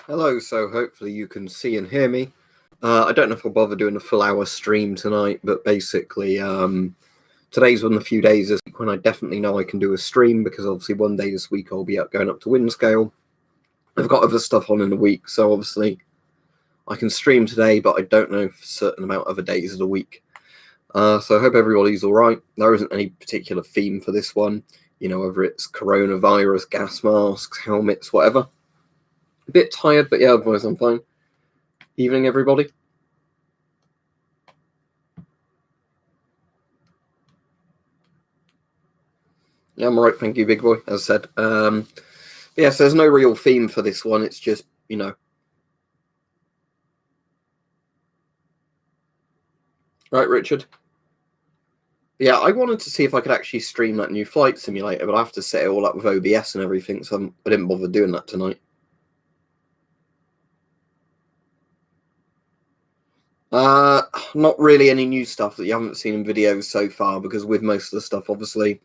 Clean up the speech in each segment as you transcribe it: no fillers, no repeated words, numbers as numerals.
Hello, so hopefully you can see and hear me. I don't know if I'll bother doing a full hour stream tonight, but basically, today's one of the few days this week when I definitely know I can do a stream, because obviously one day this week I'll be going up to Windscale. I've got other stuff on in the week, so obviously I can stream today, but I don't know for a certain amount other days of the week. So I hope everybody's all right. There isn't any particular theme for this one, whether it's coronavirus, gas masks, helmets, whatever. A bit tired, but yeah, otherwise I'm fine. Evening, everybody. Yeah, I'm alright, thank you, big boy, as I said. Yeah, so there's no real theme for this one. It's just, Right, Richard? Yeah, I wanted to see if I could actually stream that new flight simulator, but I have to set it all up with OBS and everything, so I didn't bother doing that tonight. Not really any new stuff that you haven't seen in videos so far, because with most of the stuff, obviously,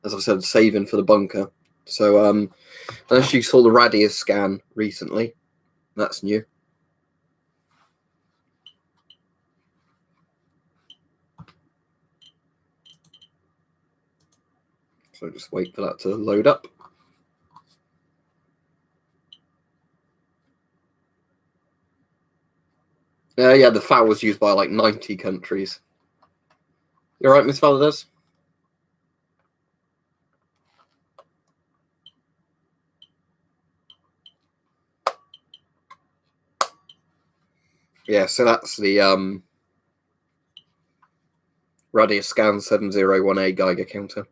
as I've said, saving for the bunker. So, unless you saw the radius scan recently, that's new. So just wait for that to load up. Yeah, the FAO was used by like 90 countries. You alright, Miss Valadez? Yeah, so that's the radius scan 701A Geiger counter.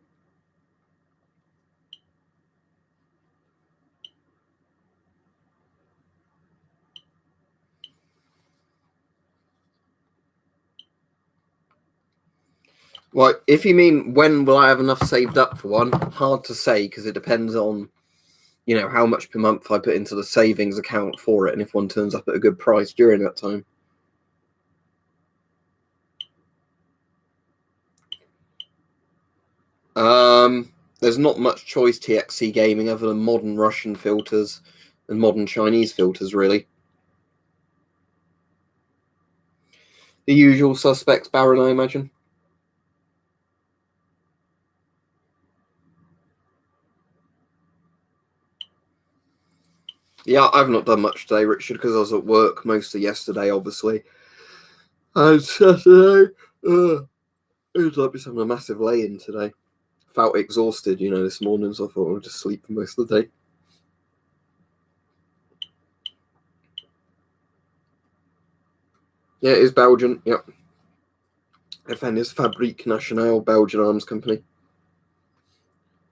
Well, if you mean when will I have enough saved up for one, hard to say, because it depends on, how much per month I put into the savings account for it, and if one turns up at a good price during that time. There's not much choice TXC Gaming other than modern Russian filters and modern Chinese filters, really. The usual suspects, Baron, I imagine. Yeah, I've not done much today, Richard, because I was at work most of yesterday, obviously. And Saturday, it was like just having a massive lay-in today. Felt exhausted, this morning, so I thought I would just sleep for most of the day. Yeah, it is Belgian, yep. FN is Fabrique Nationale, Belgian arms company.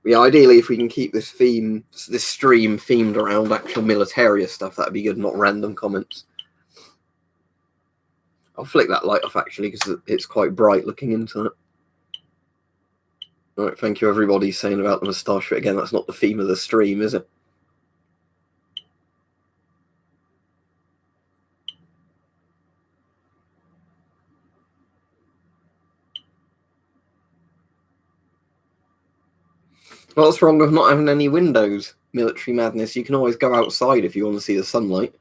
Yeah, ideally, if we can keep this stream themed around actual military stuff, that'd be good, not random comments. I'll flick that light off, actually, because it's quite bright looking into it. All right, thank you, everybody, saying about the moustache. But again, that's not the theme of the stream, is it? What's wrong with not having any windows? Military madness. You can always go outside if you want to see the sunlight.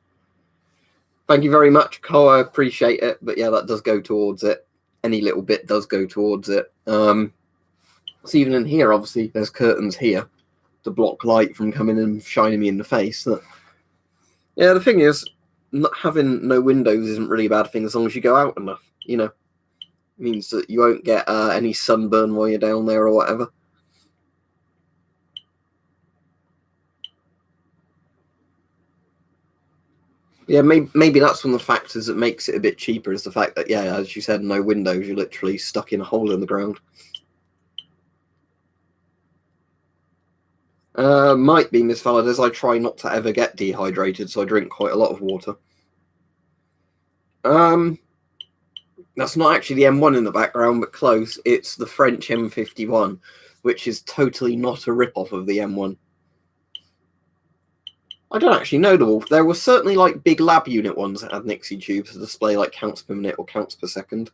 Thank you very much, Cole. I appreciate it. But yeah, that does go towards it. Any little bit does go towards it. So even in here, obviously, there's curtains here to block light from coming and shining me in the face. Yeah, the thing is, not having no windows isn't really a bad thing as long as you go out enough. It means that you won't get any sunburn while you're down there or whatever. Yeah, maybe that's one of the factors that makes it a bit cheaper, is the fact that, yeah, as you said, no windows, you're literally stuck in a hole in the ground. Might be, Miss Valadez. I try not to ever get dehydrated, so I drink quite a lot of water. That's not actually the M1 in the background, but close. It's the French M51, which is totally not a rip-off of the M1. I don't actually know the Wolf. There were certainly like big lab unit ones that had Nixie tubes to display like counts per minute or counts per second.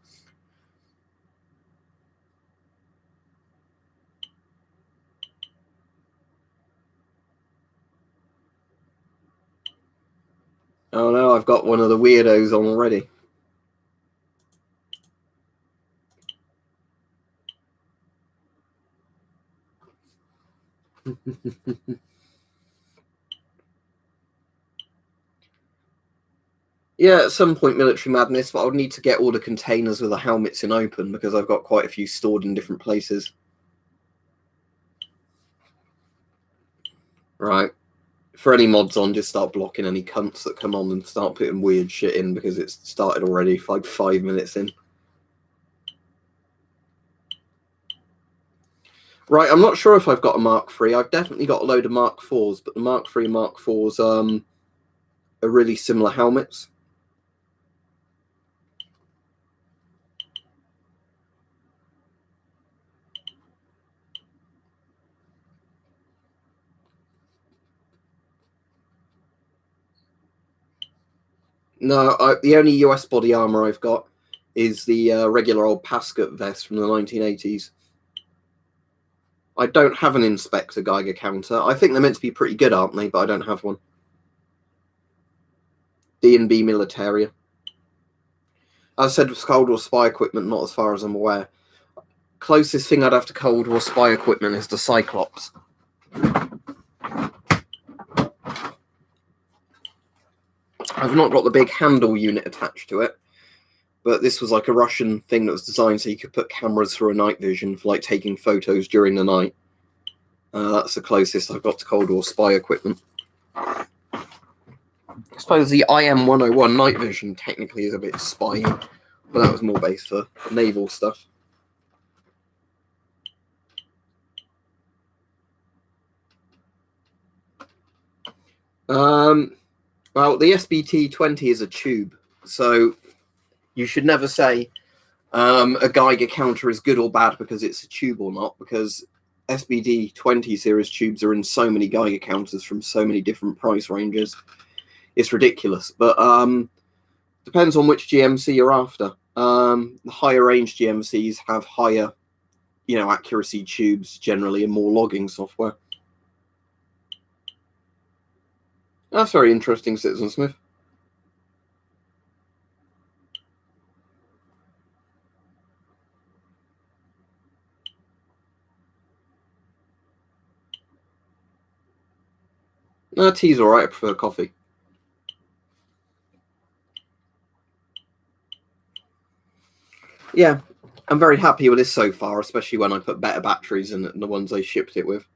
Oh no, I've got one of the weirdos on already. Yeah, at some point, Military Madness, but I would need to get all the containers with the helmets in open because I've got quite a few stored in different places. Right. For any mods on, just start blocking any cunts that come on and start putting weird shit in because it's started already, like 5 minutes in. Right, I'm not sure if I've got a Mark III. I've definitely got a load of Mark IVs, but the Mark III and Mark IVs are really similar helmets. No, the only US body armor I've got is the regular old Pascut vest from the 1980s. I don't have an Inspector Geiger counter. I think they're meant to be pretty good, aren't they? But I don't have one. D&B Militaria. As I said, with Cold War spy equipment, not as far as I'm aware. Closest thing I'd have to Cold War spy equipment is the Cyclops. I've not got the big handle unit attached to it, but this was like a Russian thing that was designed so you could put cameras through a night vision for like taking photos during the night. That's the closest I've got to Cold War spy equipment. I suppose the IM-101 night vision technically is a bit spy, but that was more based for naval stuff. Well, the SBT-20 is a tube, so you should never say a Geiger counter is good or bad because it's a tube or not, because SBT-20 series tubes are in so many Geiger counters from so many different price ranges. It's ridiculous, but depends on which GMC you're after. The higher range GMCs have higher, accuracy tubes generally and more logging software. That's very interesting, Citizen Smith. Tea's alright, I prefer coffee. Yeah, I'm very happy with this so far, especially when I put better batteries in it than the ones they shipped it with.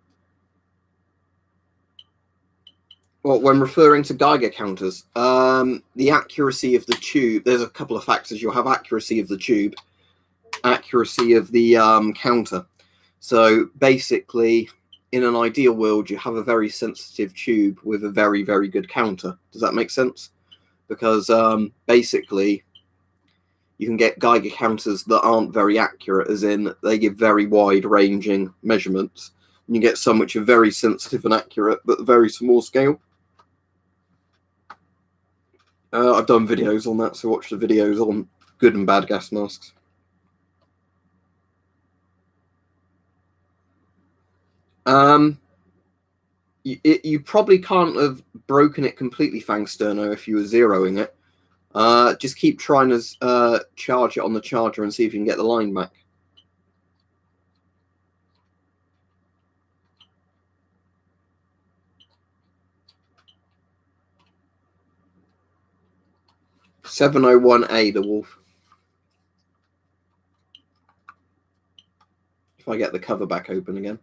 Well, when referring to Geiger counters, the accuracy of the tube, there's a couple of factors. You'll have accuracy of the tube, accuracy of the counter. So basically, in an ideal world, you have a very sensitive tube with a very, very good counter. Does that make sense? Because basically, you can get Geiger counters that aren't very accurate, as in they give very wide-ranging measurements. And you get some which are very sensitive and accurate, but very small scale. I've done videos on that, so watch the videos on good and bad gas masks. You probably can't have broken it completely, Fangsterno, if you were zeroing it. Just keep trying to charge it on the charger and see if you can get the line back. $701A, the Wolf. If I get the cover back open again.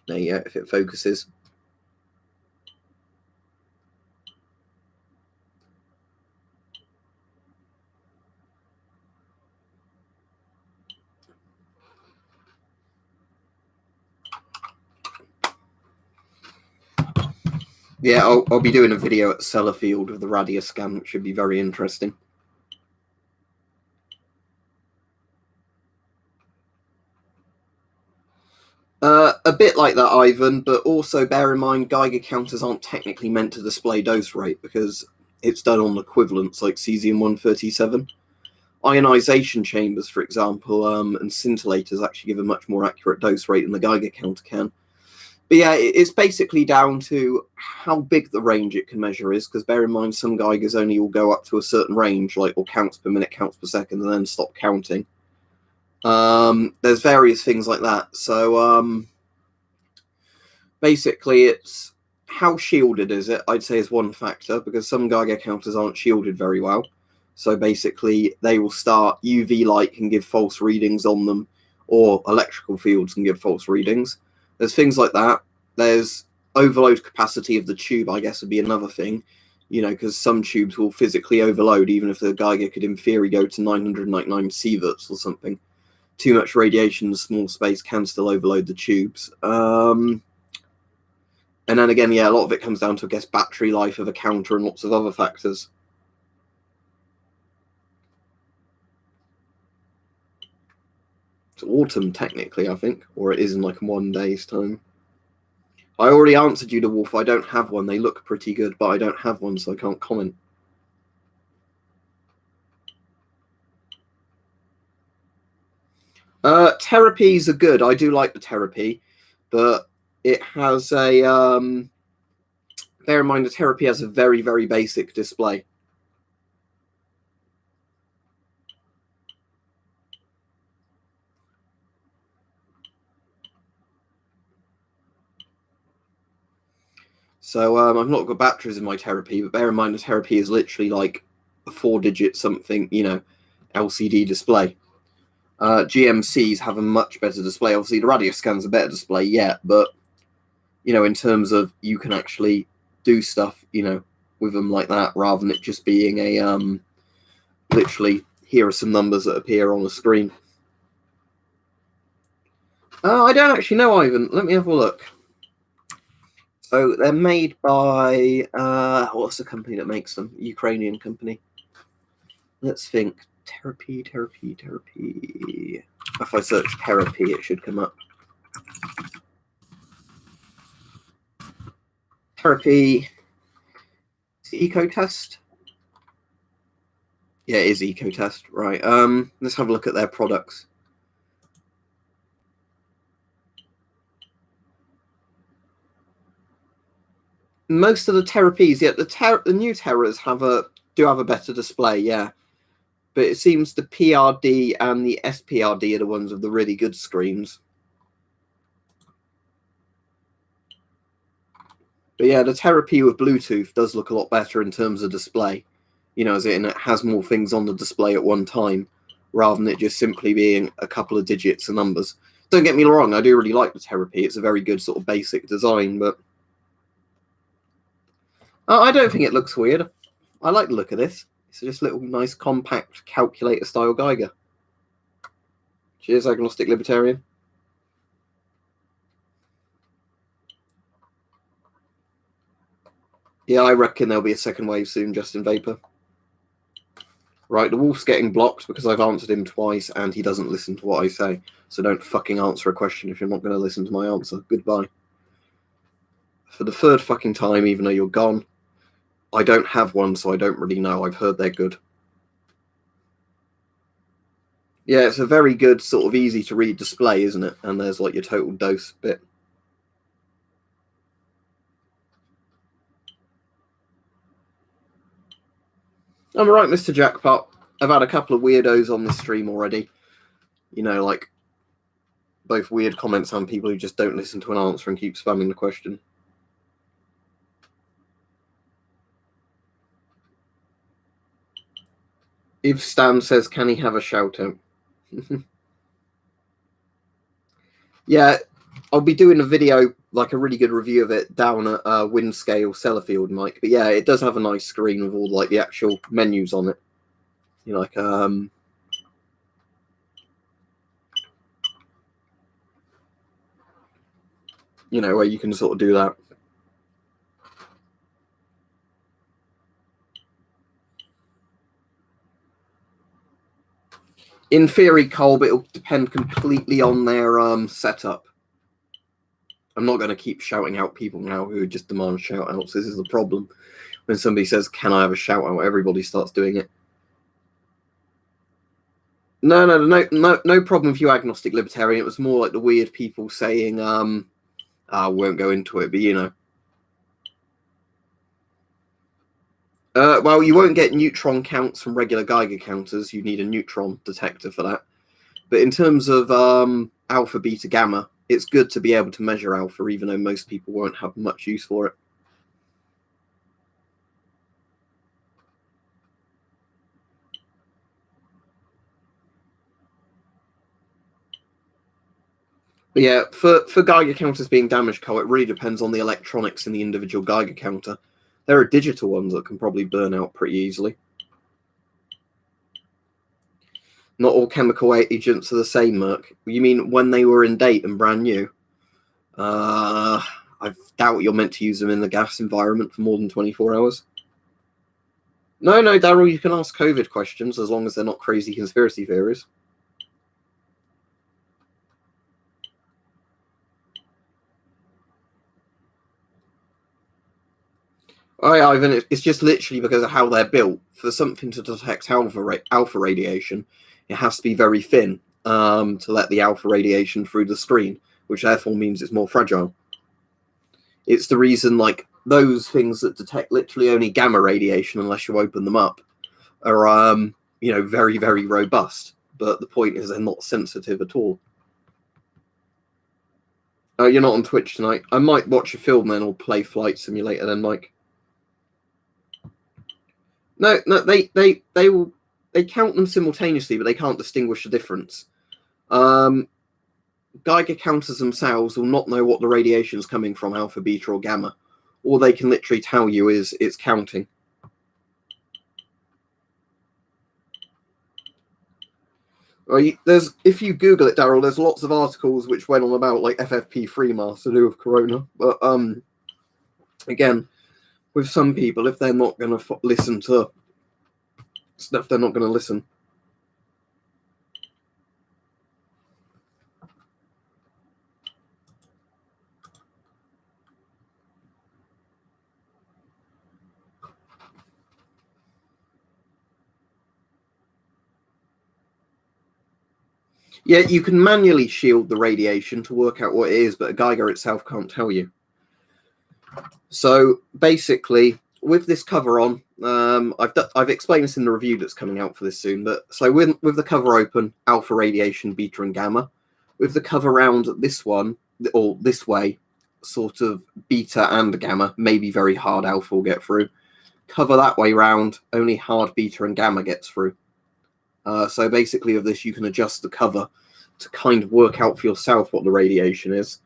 There you go, if it focuses. Yeah, I'll be doing a video at Sellafield with the radius scan, which should be very interesting. A bit like that, Ivan, but also bear in mind Geiger counters aren't technically meant to display dose rate because it's done on equivalents like cesium-137. Ionization chambers, for example, and scintillators actually give a much more accurate dose rate than the Geiger counter can. But yeah, it's basically down to how big the range it can measure is, because bear in mind some Geigers only will go up to a certain range, like, or counts per minute, counts per second, and then stop counting. There's various things like that. So basically it's how shielded is it, I'd say, is one factor, because some Geiger counters aren't shielded very well. So basically they will start, UV light can give false readings on them, or electrical fields can give false readings. There's things like that. There's overload capacity of the tube, I guess, would be another thing, you know, because some tubes will physically overload, even if the Geiger could in theory go to 999 sieverts or something. Too much radiation in a small space can still overload the tubes. And then again, yeah, a lot of it comes down to, I guess, battery life of a counter and lots of other factors. It's autumn, technically, I think, or it is in like 1 day's time. I already answered you, the Wolf. I don't have one. They look pretty good, but I don't have one, so I can't comment. Therapies are good. I do like the therapy, but it has a bear in mind the therapy has a very, very basic display. So I've not got batteries in my therapy, but bear in mind the therapy is literally like a 4-digit something, you know, LCD display. GMCs have a much better display. Obviously, the radio scan's a better display yet, but you know, in terms of you can actually do stuff, you know, with them like that, rather than it just being a literally, here are some numbers that appear on the screen. I don't actually know, Ivan. Let me have a look. So they're made by what's the company that makes them? Ukrainian company. Let's think. Therapy. If I search therapy, it should come up. Therapy. Ecotest. Yeah, it is Ecotest. Right. Let's have a look at their products. Most of the therapies, yeah, the new Terras do have a better display, yeah. But it seems the PRD and the SPRD are the ones with the really good screens. But yeah, the therapy with Bluetooth does look a lot better in terms of display. You know, as in it has more things on the display at one time, rather than it just simply being a couple of digits and numbers. Don't get me wrong, I do really like the therapy. It's a very good sort of basic design, but I don't think it looks weird. I like the look of this. It's just a little nice compact calculator style Geiger. Cheers, agnostic libertarian. Yeah, I reckon there'll be a second wave soon, Justin Vapor. Right, the Wolf's getting blocked because I've answered him twice and he doesn't listen to what I say. So don't fucking answer a question if you're not going to listen to my answer. Goodbye. For the third fucking time, even though you're gone, I don't have one, so I don't really know. I've heard they're good. Yeah, it's a very good, sort of easy to read display, isn't it? And there's like your total dose bit. I'm right, Mr. Jackpot. I've had a couple of weirdos on this stream already. You know, like both weird comments and people who just don't listen to an answer and keep spamming the question. If Stan says, can he have a shout out? Yeah, I'll be doing a video, like a really good review of it down at Windscale Sellafield, Mike. But yeah, it does have a nice screen with all like the actual menus on it. You know, like you know, where you can sort of do that. In theory, Cole, but it'll depend completely on their setup. I'm not going to keep shouting out people now who just demand shout outs. This is the problem. When somebody says, can I have a shout out, everybody starts doing it. No problem with you, agnostic libertarian. It was more like the weird people saying, I won't go into it, but you know. Well, you won't get neutron counts from regular Geiger counters. You need a neutron detector for that. But in terms of alpha, beta, gamma, it's good to be able to measure alpha, even though most people won't have much use for it. But yeah, for Geiger counters being damaged, Cole, it really depends on the electronics in the individual Geiger counter. There are digital ones that can probably burn out pretty easily. Not all chemical agents are the same, Merc. You mean when they were in date and brand new? I doubt you're meant to use them in the gas environment for more than 24 hours. No, Daryl, you can ask COVID questions as long as they're not crazy conspiracy theories. Oh, yeah, Ivan, it's just literally because of how they're built. For something to detect alpha radiation, it has to be very thin to let the alpha radiation through the screen, which therefore means it's more fragile. It's the reason, like, those things that detect literally only gamma radiation, unless you open them up, are, very, very robust. But the point is they're not sensitive at all. You're not on Twitch tonight. I might watch a film then or play Flight Simulator then, Mike. No, they count them simultaneously, but they can't distinguish the difference. Geiger counters themselves will not know what the radiation is coming from, alpha, beta, or gamma. All they can literally tell you is it's counting. If you Google it, Daryl, there's lots of articles which went on about like FFP3 masks to do with corona. But again, with some people, if they're not going to listen to stuff, they're not going to listen. Yeah, you can manually shield the radiation to work out what it is, but a Geiger itself can't tell you. So basically, with this cover on, I've explained this in the review that's coming out for this soon. But so with the cover open, alpha radiation, beta, and gamma. With the cover round this one or this way, sort of beta and gamma, maybe very hard alpha will get through. Cover that way round, only hard beta and gamma gets through. So basically, of this, you can adjust the cover to kind of work out for yourself what the radiation is.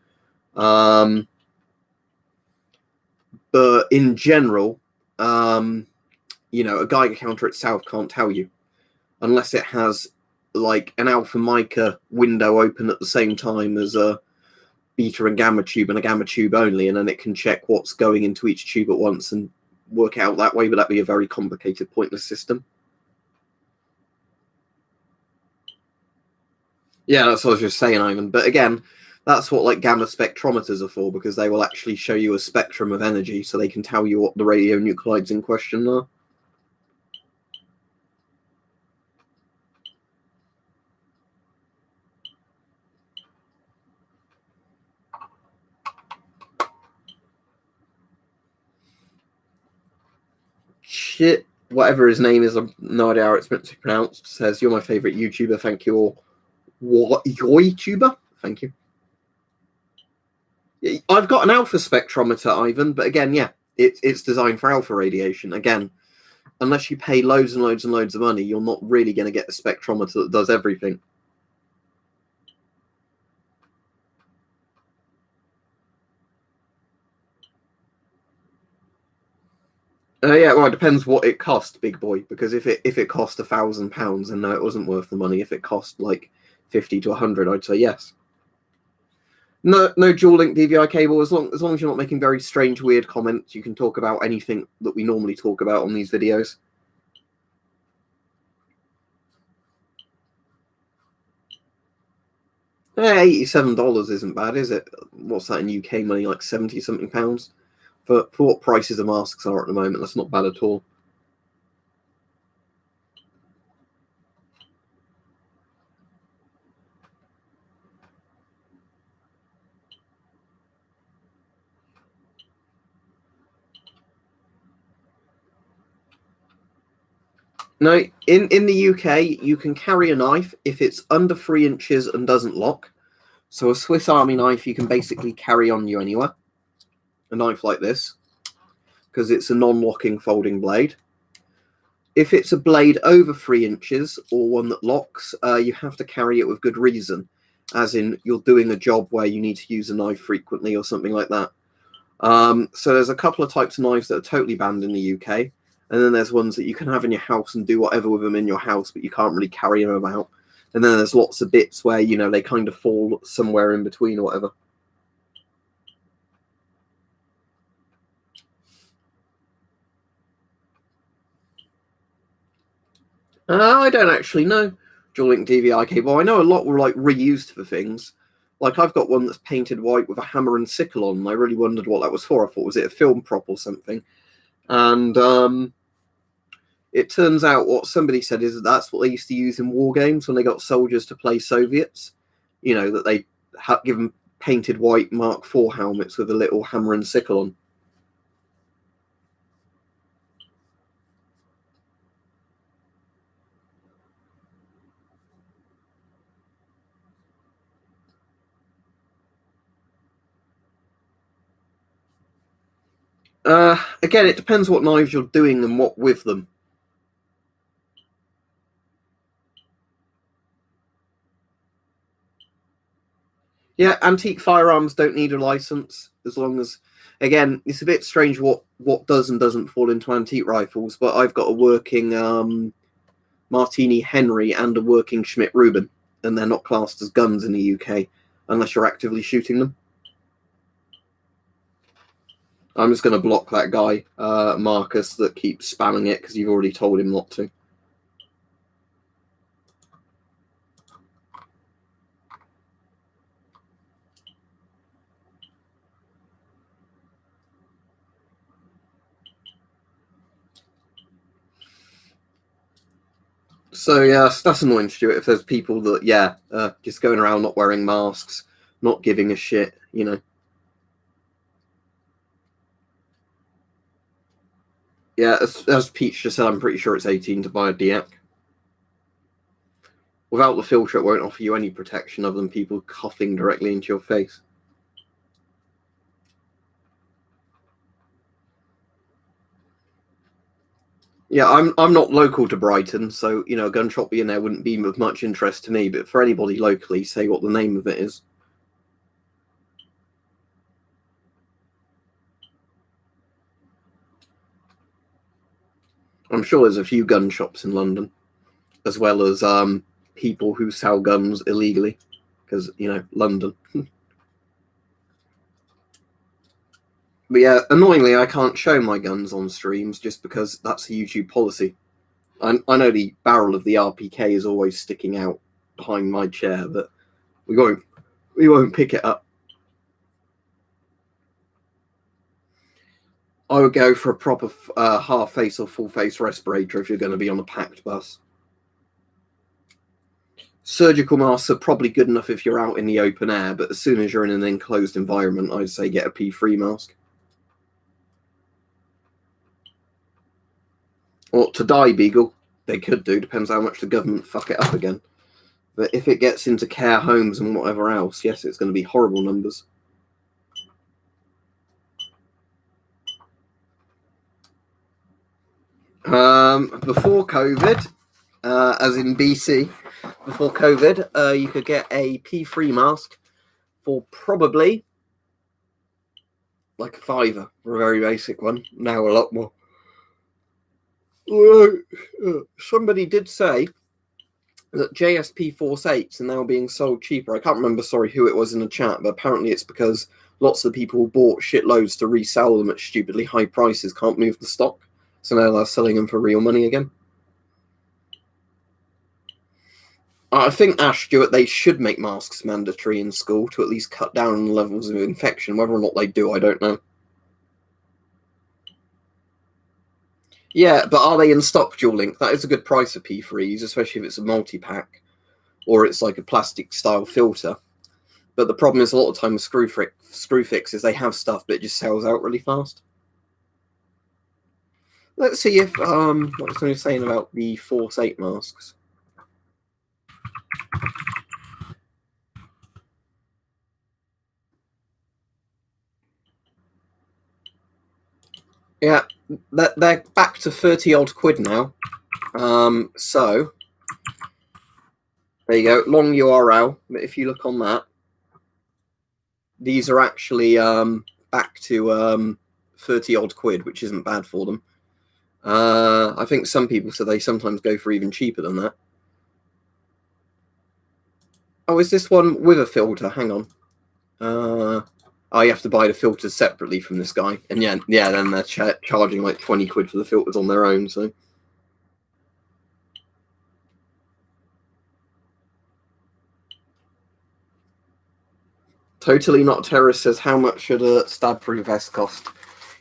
But in general, a Geiger counter itself can't tell you unless it has like an alpha mica window open at the same time as a beta and gamma tube and a gamma tube only, and then it can check what's going into each tube at once and work out that way. But that'd be a very complicated, pointless system. Yeah, that's what I was just saying, Ivan. But again, that's what like gamma spectrometers are for, because they will actually show you a spectrum of energy, so they can tell you what the radionuclides in question are. Shit, whatever his name is, I've no idea how it's meant to be pronounced. Says, "You're my favorite YouTuber. Thank you all." What YouTuber? Thank you. I've got an alpha spectrometer, Ivan, but again, yeah, it's designed for alpha radiation. Again, unless you pay loads and loads and loads of money, you're not really going to get a spectrometer that does everything. Yeah, well, it depends what it cost, big boy. Because if it cost £1,000, then no, it wasn't worth the money. If it cost like 50 to 100, I'd say yes. No dual link DVI cable. As long as you're not making very strange, weird comments, you can talk about anything that we normally talk about on these videos. $87 isn't bad, is it? What's that in UK money? Like 70 something pounds for what prices of masks are at the moment. That's not bad at all. No, in the UK, you can carry a knife if it's under 3 inches and doesn't lock. So a Swiss Army knife you can basically carry on you anywhere. A knife like this, because it's a non-locking folding blade. If it's a blade over 3 inches or one that locks, you have to carry it with good reason, as in you're doing a job where you need to use a knife frequently or something like that. So there's a couple of types of knives that are totally banned in the UK. And then there's ones that you can have in your house and do whatever with them in your house, but you can't really carry them about. And then there's lots of bits where, you know, they kind of fall somewhere in between or whatever. I don't actually know. Dual link DVI cable. I know a lot were like reused for things. Like I've got one that's painted white with a hammer and sickle on. And I really wondered what that was for. I thought, was it a film prop or something? And it turns out what somebody said is that's what they used to use in war games when they got soldiers to play Soviets. You know, that they give them painted white Mark IV helmets with a little hammer and sickle on. Again, it depends what knives you're doing and what with them. Yeah, antique firearms don't need a license as long as, again, it's a bit strange what does and doesn't fall into antique rifles, but I've got a working Martini Henry and a working Schmidt Rubin, and they're not classed as guns in the UK unless you're actively shooting them. I'm just going to block that guy, Marcus, that keeps spamming it because you've already told him not to. So yeah, that's annoying, Stuart. If there's people that just going around not wearing masks, not giving a shit, you know. Yeah, as Peach just said, I'm pretty sure it's 18 to buy a DX. Without the filter, it won't offer you any protection other than people coughing directly into your face. Yeah, I'm not local to Brighton, so you know, a gun shop being there wouldn't be of much interest to me. But for anybody locally, say what the name of it is. I'm sure there's a few gun shops in London, as well as people who sell guns illegally, because you know, London. But yeah, annoyingly, I can't show my guns on streams just because that's a YouTube policy. I know the barrel of the RPK is always sticking out behind my chair, but we won't pick it up. I would go for a proper half face or full face respirator if you're going to be on a packed bus. Surgical masks are probably good enough if you're out in the open air, but as soon as you're in an enclosed environment, I'd say get a P3 mask. Or to die, Beagle, they could do, depends how much the government fuck it up again. But if it gets into care homes and whatever else, yes, it's going to be horrible numbers. Before COVID, as in BC, before COVID, you could get a P3 mask for probably like a £5 for a very basic one. Now a lot more. Somebody did say that JSP 48s are now being sold cheaper. I can't remember, who it was in the chat, but apparently it's because lots of the people who bought shitloads to resell them at stupidly high prices can't move the stock. So now they're selling them for real money again. I think, Ash Stewart, they should make masks mandatory in school to at least cut down on the levels of infection. Whether or not they do, I don't know. Yeah, but are they in stock, Dual Link? That is a good price for P3s, especially if it's a multi-pack or it's like a plastic-style filter. But the problem is a lot of time with screw fixes, they have stuff, but it just sells out really fast. Let's see if what was I saying about the Force 8 masks. Yeah, they're back to 30 odd quid now. So there you go, long URL. But if you look on that, these are actually back to 30 odd quid, which isn't bad for them. I think some people say they sometimes go for even cheaper than that. Oh, is this one with a filter? Hang on. Oh, you have to buy the filters separately from this guy. And yeah, then they're charging like 20 quid for the filters on their own, so. Totally Not Terrorist says, how much should a stab-proof vest cost?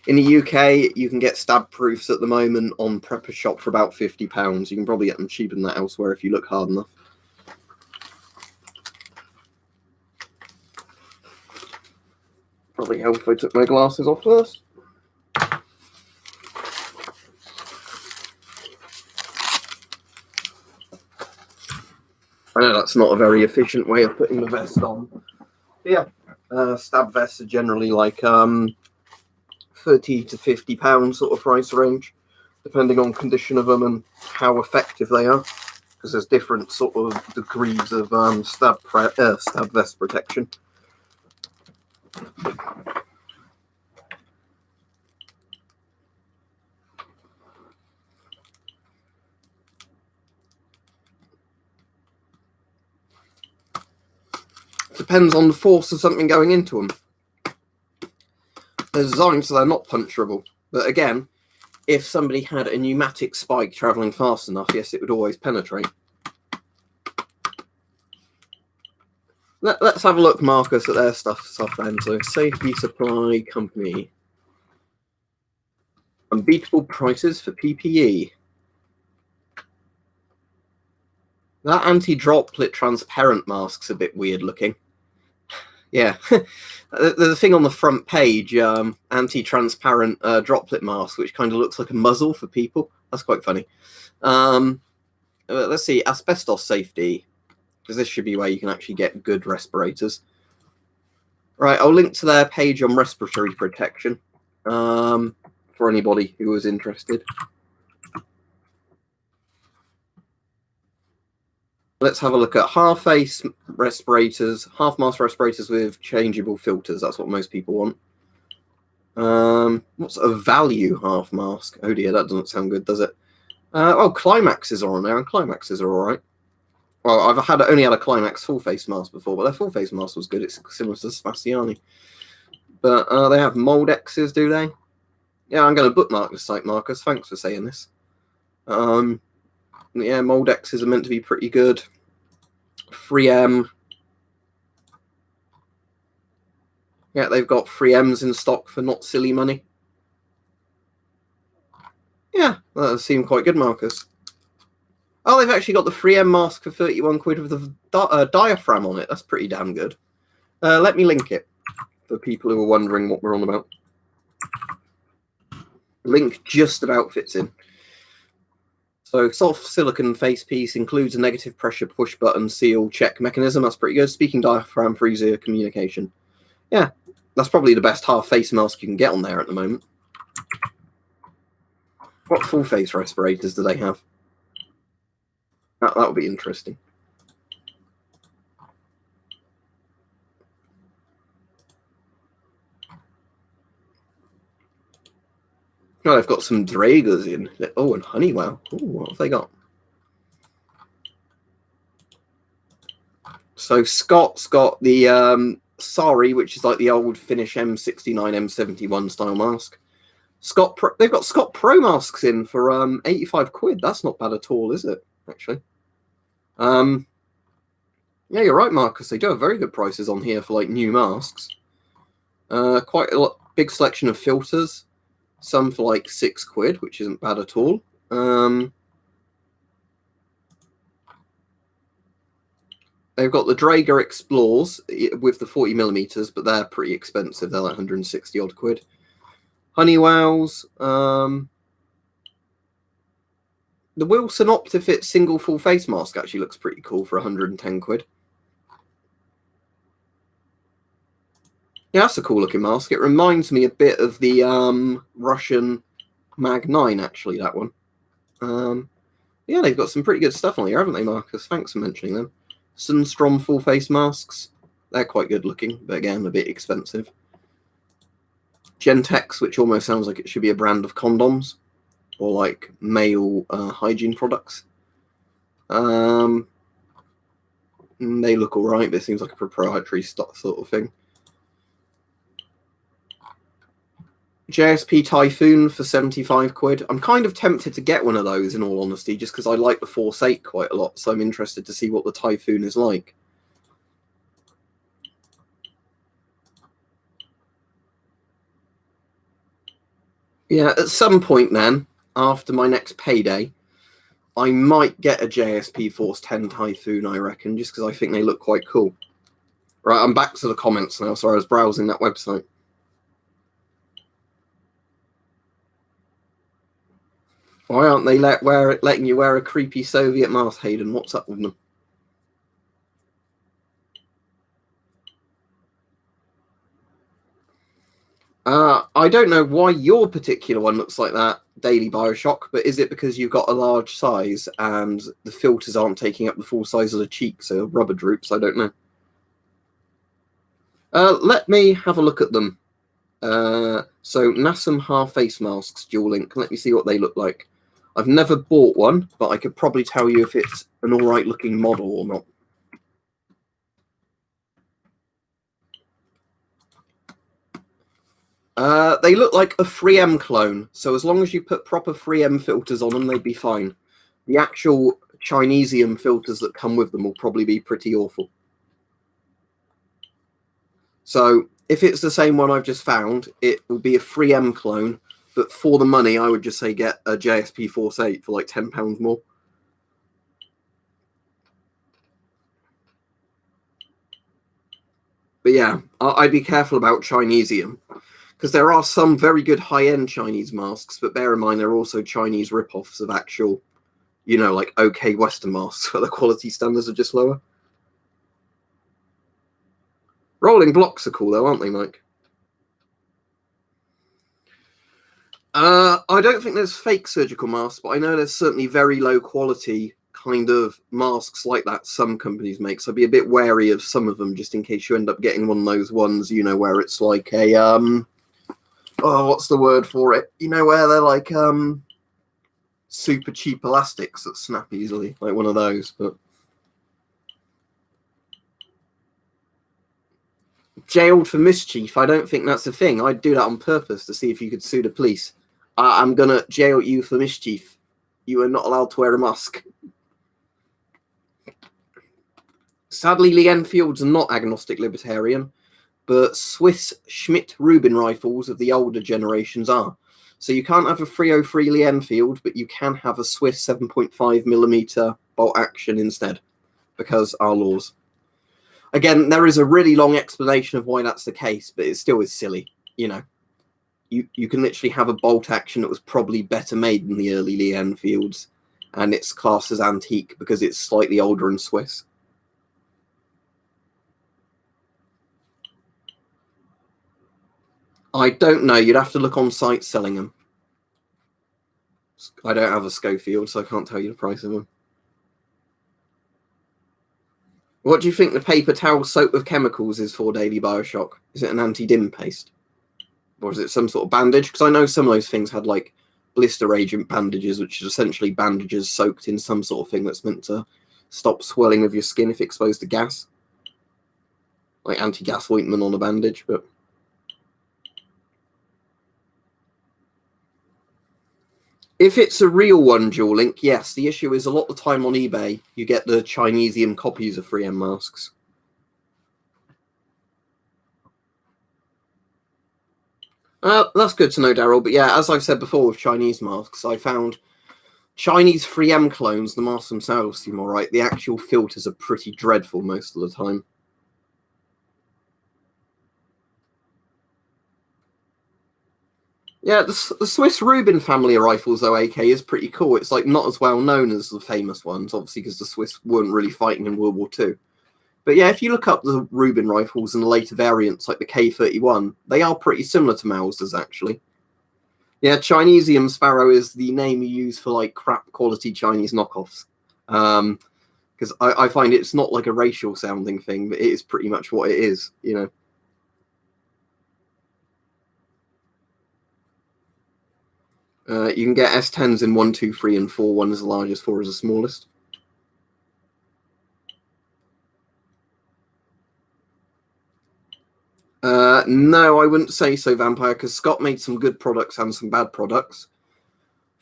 In the UK, you can get stab-proofs at the moment on Prepper Shop for about £50. You can probably get them cheaper than that elsewhere if you look hard enough. Probably help if I took my glasses off first. I know that's not a very efficient way of putting the vest on. But yeah, stab vests are generally like £30 to £50 sort of price range, depending on condition of them and how effective they are, because there's different sort of degrees of stab vest protection. Depends on the force of something going into them. They're designed so they're not puncturable. But again, if somebody had a pneumatic spike travelling fast enough, yes, it would always penetrate. Let's have a look, Marcus, at their stuff then. So, Safety Supply Company. Unbeatable prices for PPE. That anti-droplet transparent mask's a bit weird looking. Yeah. There's a thing on the front page, anti-transparent droplet mask, which kind of looks like a muzzle for people. That's quite funny. Let's see, asbestos safety, because this should be where you can actually get good respirators. Right, I'll link to their page on respiratory protection for anybody who was interested. Let's have a look at half-face respirators, half-mask respirators with changeable filters. That's what most people want. What's a value half-mask? Oh dear, that doesn't sound good, does it? Oh, Climaxes are on there, and Climaxes are all right. Well, I've only had a Climax full-face mask before, but their full-face mask was good. It's similar to Sebastiani. But they have Moldexes, do they? Yeah, I'm going to bookmark the site, Marcus. Thanks for saying this. Yeah, Moldexes are meant to be pretty good. 3M. Yeah, they've got 3Ms in stock for not silly money. Yeah, that does seem quite good, Marcus. Oh, they've actually got the 3M mask for 31 quid with the diaphragm on it. That's pretty damn good. Let me link it for people who are wondering what we're on about. Link just about fits in. So soft silicon face piece includes a negative pressure push button seal check mechanism. That's pretty good. Speaking diaphragm for easier communication. Yeah, that's probably the best half face mask you can get on there at the moment. What full face respirators do they have? That would be interesting. Oh, they've got some Dragers in. Oh, and Honeywell. Oh, what have they got? So Scott's got the Sari, which is like the old Finnish M69, M71 style mask. They've got Scott Pro masks in for 85 quid. That's not bad at all, is it? Actually. Yeah, you're right, Marcus. They do have very good prices on here for like new masks. Quite a big selection of filters. Some for like 6 quid, which isn't bad at all. They've got the Draeger Explores with the 40mm, but they're pretty expensive. They're like 160 odd quid. Honeywells. The Wilson Optifit single full face mask actually looks pretty cool for 110 quid. Yeah, that's a cool looking mask. It reminds me a bit of the Russian Mag 9, actually, that one. Yeah, they've got some pretty good stuff on here, haven't they, Marcus? Thanks for mentioning them. Sunstrom full face masks. They're quite good looking, but again, a bit expensive. Gentex, which almost sounds like it should be a brand of condoms or like male hygiene products. They look all right, but it seems like a proprietary stock sort of thing. JSP Typhoon for 75 quid. I'm kind of tempted to get one of those, in all honesty, just because I like the Force 8 quite a lot, so I'm interested to see what the Typhoon is like. Yeah, at some point then, after my next payday, I might get a JSP Force 10 Typhoon, I reckon, just because I think they look quite cool. Right, I'm back to the comments now. Sorry, I was browsing that website. Why aren't they letting you wear a creepy Soviet mask, Hayden? What's up with them? I don't know why your particular one looks like that, Daily Bioshock, but is it because you've got a large size and the filters aren't taking up the full size of the cheek, so rubber droops? I don't know. Let me have a look at them. So Nasum half face masks, dual link. Let me see what they look like. I've never bought one, but I could probably tell you if it's an all right looking model or not. They look like a 3M clone, so as long as you put proper 3M filters on them, they'd be fine. The actual Chinesium filters that come with them will probably be pretty awful. So if it's the same one I've just found, it will be a 3M clone, but for the money, I would just say get a JSP Force 8 for like £10 more. But yeah, I'd be careful about Chinesium, because there are some very good high-end Chinese masks, but bear in mind there are also Chinese rip-offs of actual, you know, like okay Western masks where the quality standards are just lower. Rolling blocks are cool though, aren't they, Mike? I don't think there's fake surgical masks, but I know there's certainly very low quality kind of masks like that some companies make. So be a bit wary of some of them, just in case you end up getting one of those ones, you know, where it's like a oh, what's the word for it? You know, where they're like super cheap elastics that snap easily, like one of those. But jailed for mischief, I don't think that's a thing. I'd do that on purpose to see if you could sue the police. I'm gonna jail you for mischief. You are not allowed to wear a mask. Sadly, Lee Enfields are not agnostic libertarian, but Swiss Schmidt-Rubin rifles of the older generations are. So you can't have a 303 Lee Enfield, but you can have a Swiss 7.5mm bolt action instead, because our laws. Again, there is a really long explanation of why that's the case, but it still is silly, you know. You can literally have a bolt action that was probably better made than the early Lee Enfields, and it's classed as antique because it's slightly older and Swiss. I don't know. You'd have to look on site selling them. I don't have a Schofield, so I can't tell you the price of them. What do you think the paper towel soap with chemicals is for, Daily Bioshock? Is it an anti-dim paste? Or is it some sort of bandage? Because I know some of those things had like blister agent bandages, which is essentially bandages soaked in some sort of thing that's meant to stop swelling of your skin if exposed to gas. Like anti-gas ointment on a bandage, but... If it's a real one, dual link, yes. The issue is a lot of the time on eBay, you get the Chinesium copies of 3M masks. That's good to know, Daryl. But yeah, as I've said before with Chinese masks, I found Chinese 3M clones, the masks themselves seem all right. The actual filters are pretty dreadful most of the time. Yeah, the Swiss Rubin family of rifles, though, AK, is pretty cool. It's like not as well known as the famous ones, obviously, because the Swiss weren't really fighting in World War II. But yeah, if you look up the Rubin rifles and the later variants, like the K31, they are pretty similar to Mausers, actually. Yeah, Chinesium Sparrow is the name you use for like crap quality Chinese knockoffs. Because I find it's not like a racial sounding thing, but it is pretty much what it is, you know. You can get S10s in 1, 2, 3, and 4. 1 is the largest, 4 is the smallest. No, I wouldn't say so, Vampire, because Scott made some good products and some bad products.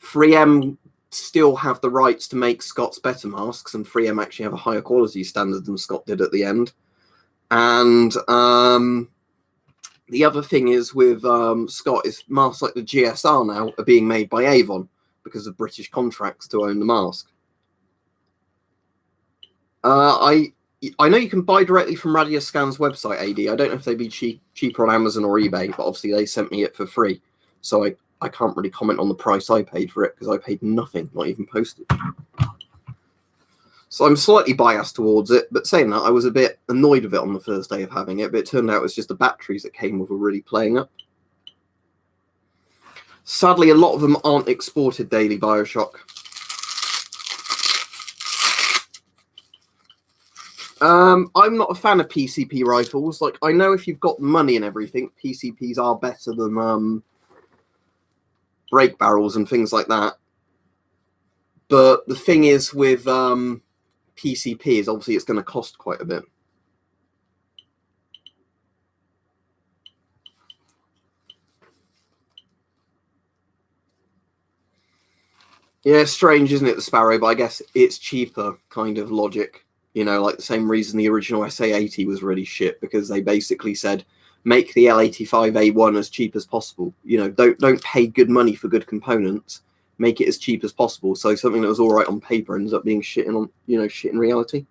3M still have the rights to make Scott's better masks, and 3M actually have a higher quality standard than Scott did at the end. And the other thing is with Scott is masks like the GSR now are being made by Avon because of British contracts to own the mask. I know you can buy directly from Radioscan's website, AD. I don't know if they'd be cheaper on Amazon or eBay, but obviously they sent me it for free. So I can't really comment on the price I paid for it because I paid nothing, not even postage. So I'm slightly biased towards it, but saying that, I was a bit annoyed with it on the first day of having it, but it turned out it was just the batteries that came with were really playing up. Sadly, a lot of them aren't exported daily, Bioshock. I'm not a fan of PCP rifles. Like, I know if you've got money and everything, PCPs are better than break barrels and things like that. But the thing is with PCP is obviously it's going to cost quite a bit. Yeah, strange, isn't it, the Sparrow? But I guess it's cheaper kind of logic. You know, like the same reason the original SA-80 was really shit, because they basically said, make the L85A1 as cheap as possible. You know, don't pay good money for good components. Make it as cheap as possible. So something that was all right on paper ends up being shit shit in reality.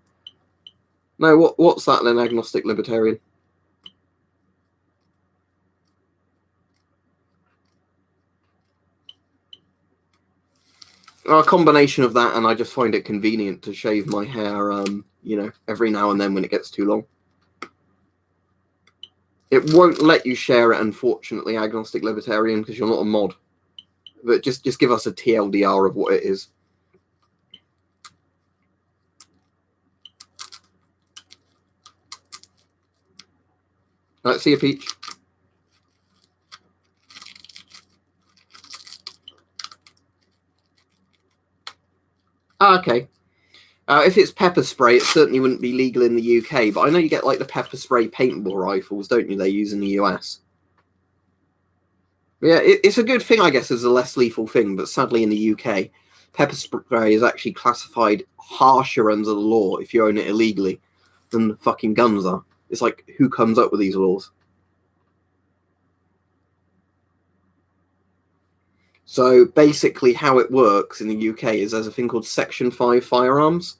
No, what's that then, agnostic libertarian? A combination of that, and I just find it convenient to shave my hair, every now and then when it gets too long. It won't let you share it, unfortunately, agnostic libertarian, because you're not a mod. But just give us a TLDR of what it is. See you, Peach. Okay. If it's pepper spray, it certainly wouldn't be legal in the UK, but I know you get like the pepper spray paintball rifles, don't you? They use in the US. Yeah, it's a good thing, I guess, as a less lethal thing, but sadly in the UK, pepper spray is actually classified harsher under the law if you own it illegally than fucking guns are. It's like, who comes up with these laws? So basically how it works in the UK is there's a thing called Section 5 firearms.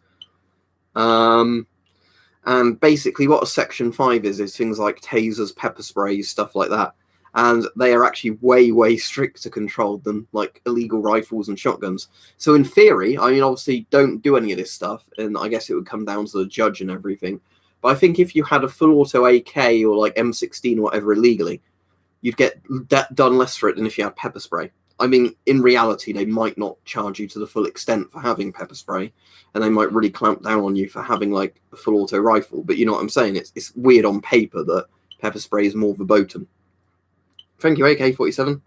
And basically what a Section 5 is things like tasers, pepper sprays, stuff like that. And they are actually way, way stricter controlled than like illegal rifles and shotguns. So in theory, I mean, obviously don't do any of this stuff, and I guess it would come down to the judge and everything. But I think if you had a full auto AK or like M16 or whatever illegally, you'd get done less for it than if you had pepper spray. I mean, in reality, they might not charge you to the full extent for having pepper spray, and they might really clamp down on you for having like a full auto rifle. But you know what I'm saying? It's weird on paper that pepper spray is more verboten. Thank you, AK-47.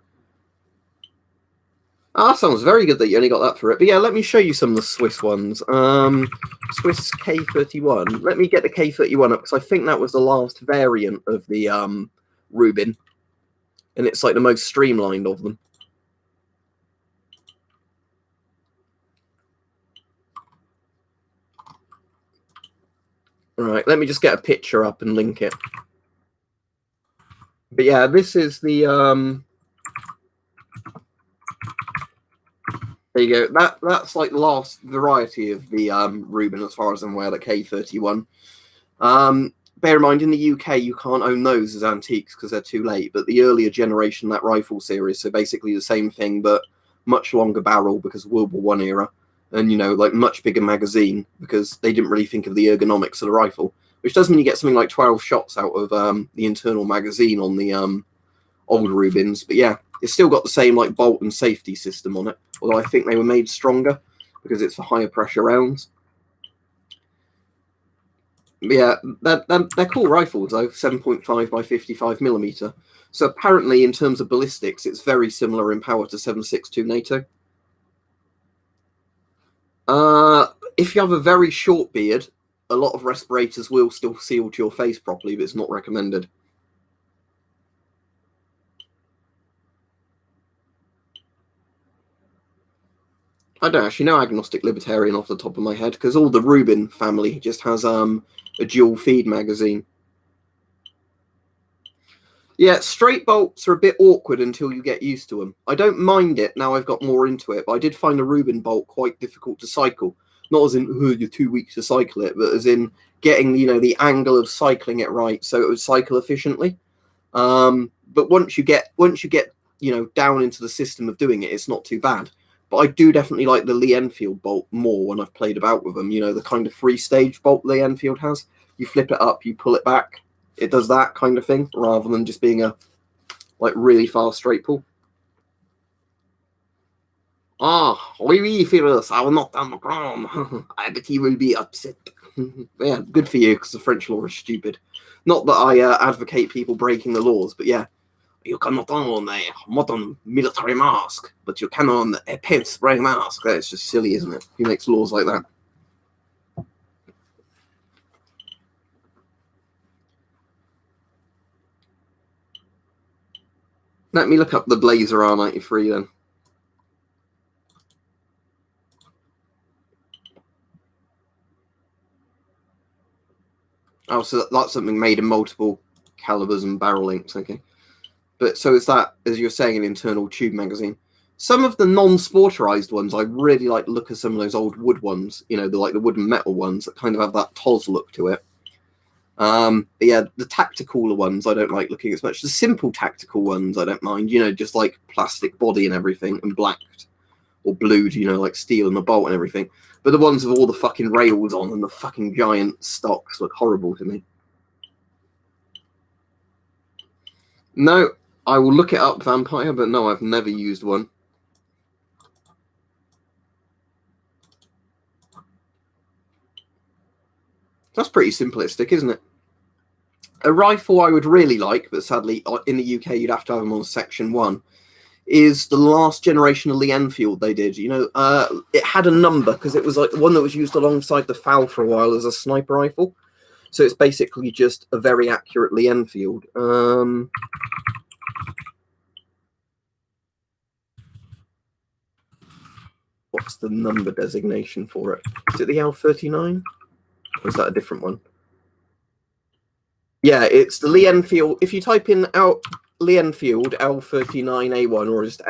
That sounds very good that you only got that for it. But yeah, let me show you some of the Swiss ones. Swiss K31. Let me get the K31 up, because I think that was the last variant of the Rubin, and it's like the most streamlined of them. All right, let me just get a picture up and link it. But yeah, this is the there you go. That's like the last variety of the Rubin, as far as I'm aware, the K31. bear in mind, in the UK, you can't own those as antiques because they're too late. But the earlier generation, that rifle series, so basically the same thing, but much longer barrel because of World War One era, and like much bigger magazine because they didn't really think of the ergonomics of the rifle, which does mean you get something like 12 shots out of the internal magazine on the old Rubins. But yeah, it's still got the same like bolt and safety system on it, although I think they were made stronger because it's for higher pressure rounds. But yeah, they're cool rifles though, 7.5 by 55mm. So apparently, in terms of ballistics, it's very similar in power to 7.62 NATO. If you have a very short beard, a lot of respirators will still seal to your face properly, but it's not recommended. I don't actually know agnostic libertarian off the top of my head because all the Rubin family just has a dual feed magazine. Yeah, straight bolts are a bit awkward until you get used to them. I don't mind it now I've got more into it, but I did find a Rubin bolt quite difficult to cycle. Not as in, you're too weak to cycle it, but as in getting, the angle of cycling it right so it would cycle efficiently. But once you get, down into the system of doing it, it's not too bad. But I do definitely like the Lee Enfield bolt more when I've played about with them. The kind of three-stage bolt Lee Enfield has. You flip it up, you pull it back. It does that kind of thing rather than just being a really fast straight pull. Oui, Phyllis, I will not on the ground. I bet he will be upset. Yeah, good for you because the French law is stupid. Not that I advocate people breaking the laws, but yeah, you cannot own a modern military mask, but you can own a paint spray mask. That's just silly, isn't it? Who makes laws like that? Let me look up the Blazer R93 then. Oh, so that's something made in multiple calibers and barrel lengths, okay. But so is that, as you're saying, an internal tube magazine. Some of the non-sporterized ones, I really like the look of some of those old wood ones, the wood and metal ones that kind of have that Toz look to it. But yeah, the tactical ones I don't like looking as much. The simple tactical ones I don't mind, just like plastic body and everything and blacked or blued, like steel and the bolt and everything. But the ones with all the fucking rails on and the fucking giant stocks look horrible to me. No, I will look it up, Vampire, but no, I've never used one. That's pretty simplistic, isn't it? A rifle I would really like, but sadly in the UK you'd have to have them on Section 1, is the last generation of Lee Enfield they did. It had a number because it was like the one that was used alongside the FAL for a while as a sniper rifle. So it's basically just a very accurate Lee Enfield. What's the number designation for it? Is it the L39? Or is that a different one? Yeah, it's the Lee Enfield. If you type in Lee Enfield L39A1 or just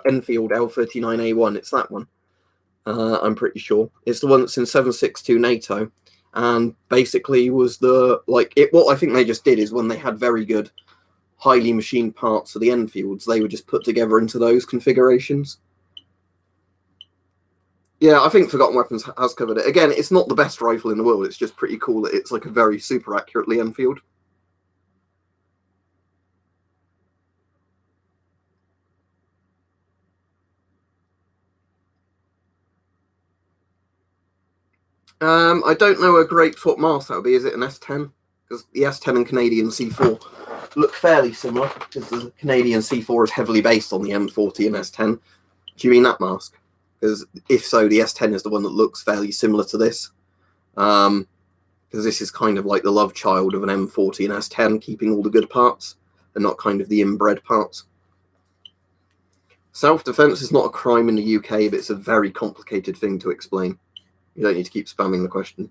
Enfield L39A1, it's that one. I'm pretty sure. It's the one that's in 7.62 NATO. And basically was what I think they just did is when they had very good, highly machined parts for the Enfields, they were just put together into those configurations. Yeah, I think Forgotten Weapons has covered it. Again, it's not the best rifle in the world. It's just pretty cool that it's like a very super accurate Lee Enfield. I don't know a great foot mask that would be. Is it an S10? Because the S10 and Canadian C4 look fairly similar because the Canadian C4 is heavily based on the M40 and S10. Do you mean that mask? Because if so, the S10 is the one that looks fairly similar to this. Because this is kind of like the love child of an M40 and S10, keeping all the good parts and not kind of the inbred parts. Self-defense is not a crime in the UK, but it's a very complicated thing to explain. You don't need to keep spamming the question.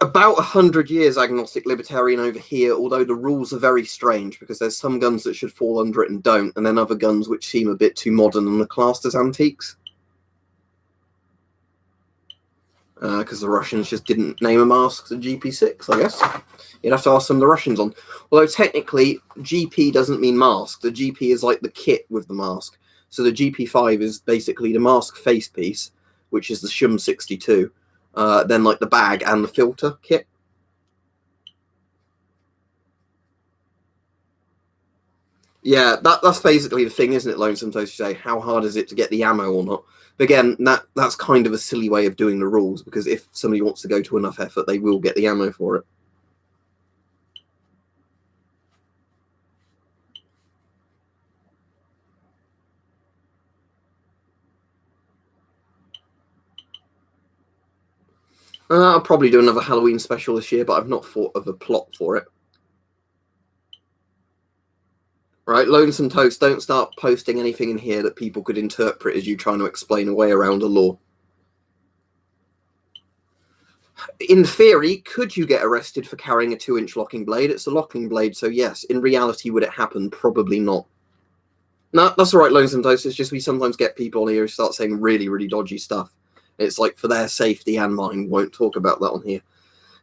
About 100 years agnostic libertarian over here, although the rules are very strange because there's some guns that should fall under it and don't, and then other guns which seem a bit too modern and are classed as antiques. because the Russians just didn't name a mask to GP6, I guess. You'd have to ask some of the Russians on. Although technically, GP doesn't mean mask. The GP is like the kit with the mask. So the GP5 is basically the mask face piece, which is the Shum 62, then like the bag and the filter kit. Yeah, that's basically the thing, isn't it, Lonesome Toast? You say, how hard is it to get the ammo or not? But again, that's kind of a silly way of doing the rules, because if somebody wants to go to enough effort, they will get the ammo for it. I'll probably do another Halloween special this year, but I've not thought of a plot for it. Right, Lonesome Toast, don't start posting anything in here that people could interpret as you trying to explain a way around a law. In theory, could you get arrested for carrying a 2-inch locking blade? It's a locking blade, so yes. In reality, would it happen? Probably not. No, that's all right, Lonesome Toast. It's just we sometimes get people on here who start saying really, really dodgy stuff. It's like for their safety and mine, won't talk about that on here.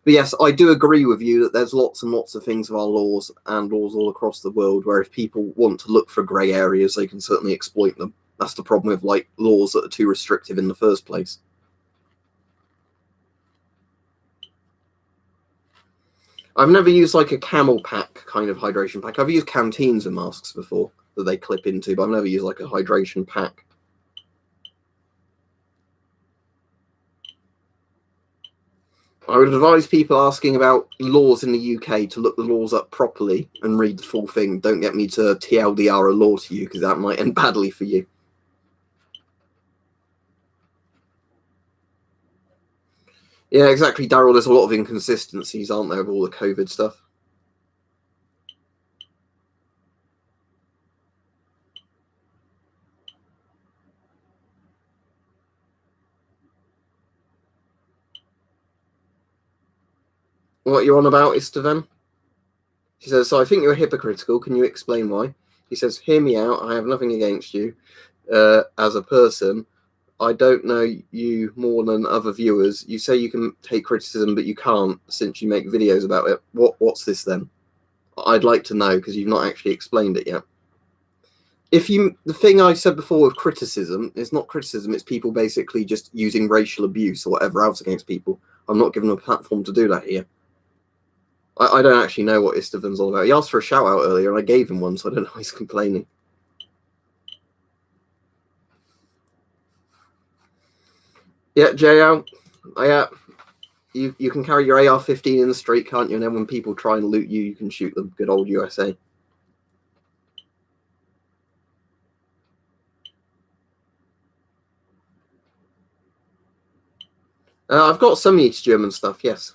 But yes, I do agree with you that there's lots and lots of things of our laws and laws all across the world where if people want to look for grey areas, they can certainly exploit them. That's the problem with like laws that are too restrictive in the first place. I've never used like a camel pack kind of hydration pack. I've used canteens and masks before that they clip into, but I've never used like a hydration pack. I would advise people asking about laws in the UK to look the laws up properly and read the full thing. Don't get me to TLDR a law to you, because that might end badly for you. Yeah, exactly, Daryl. There's a lot of inconsistencies, aren't there, with all the COVID stuff? What you're on about, Istvan? She says, so I think you're hypocritical. Can you explain why? He says, hear me out. I have nothing against you as a person. I don't know you more than other viewers. You say you can take criticism, but you can't since you make videos about it. What's this then? I'd like to know, because you've not actually explained it yet. The thing I said before with criticism, it's not criticism, it's people basically just using racial abuse or whatever else against people. I'm not given a platform to do that here. I don't actually know what Istvan's all about. He asked for a shout out earlier and I gave him one, so I don't know why he's complaining. Yeah, JL, you can carry your AR-15 in the street, can't you? And then when people try and loot you, you can shoot them. Good old USA. I've got some East German stuff, yes.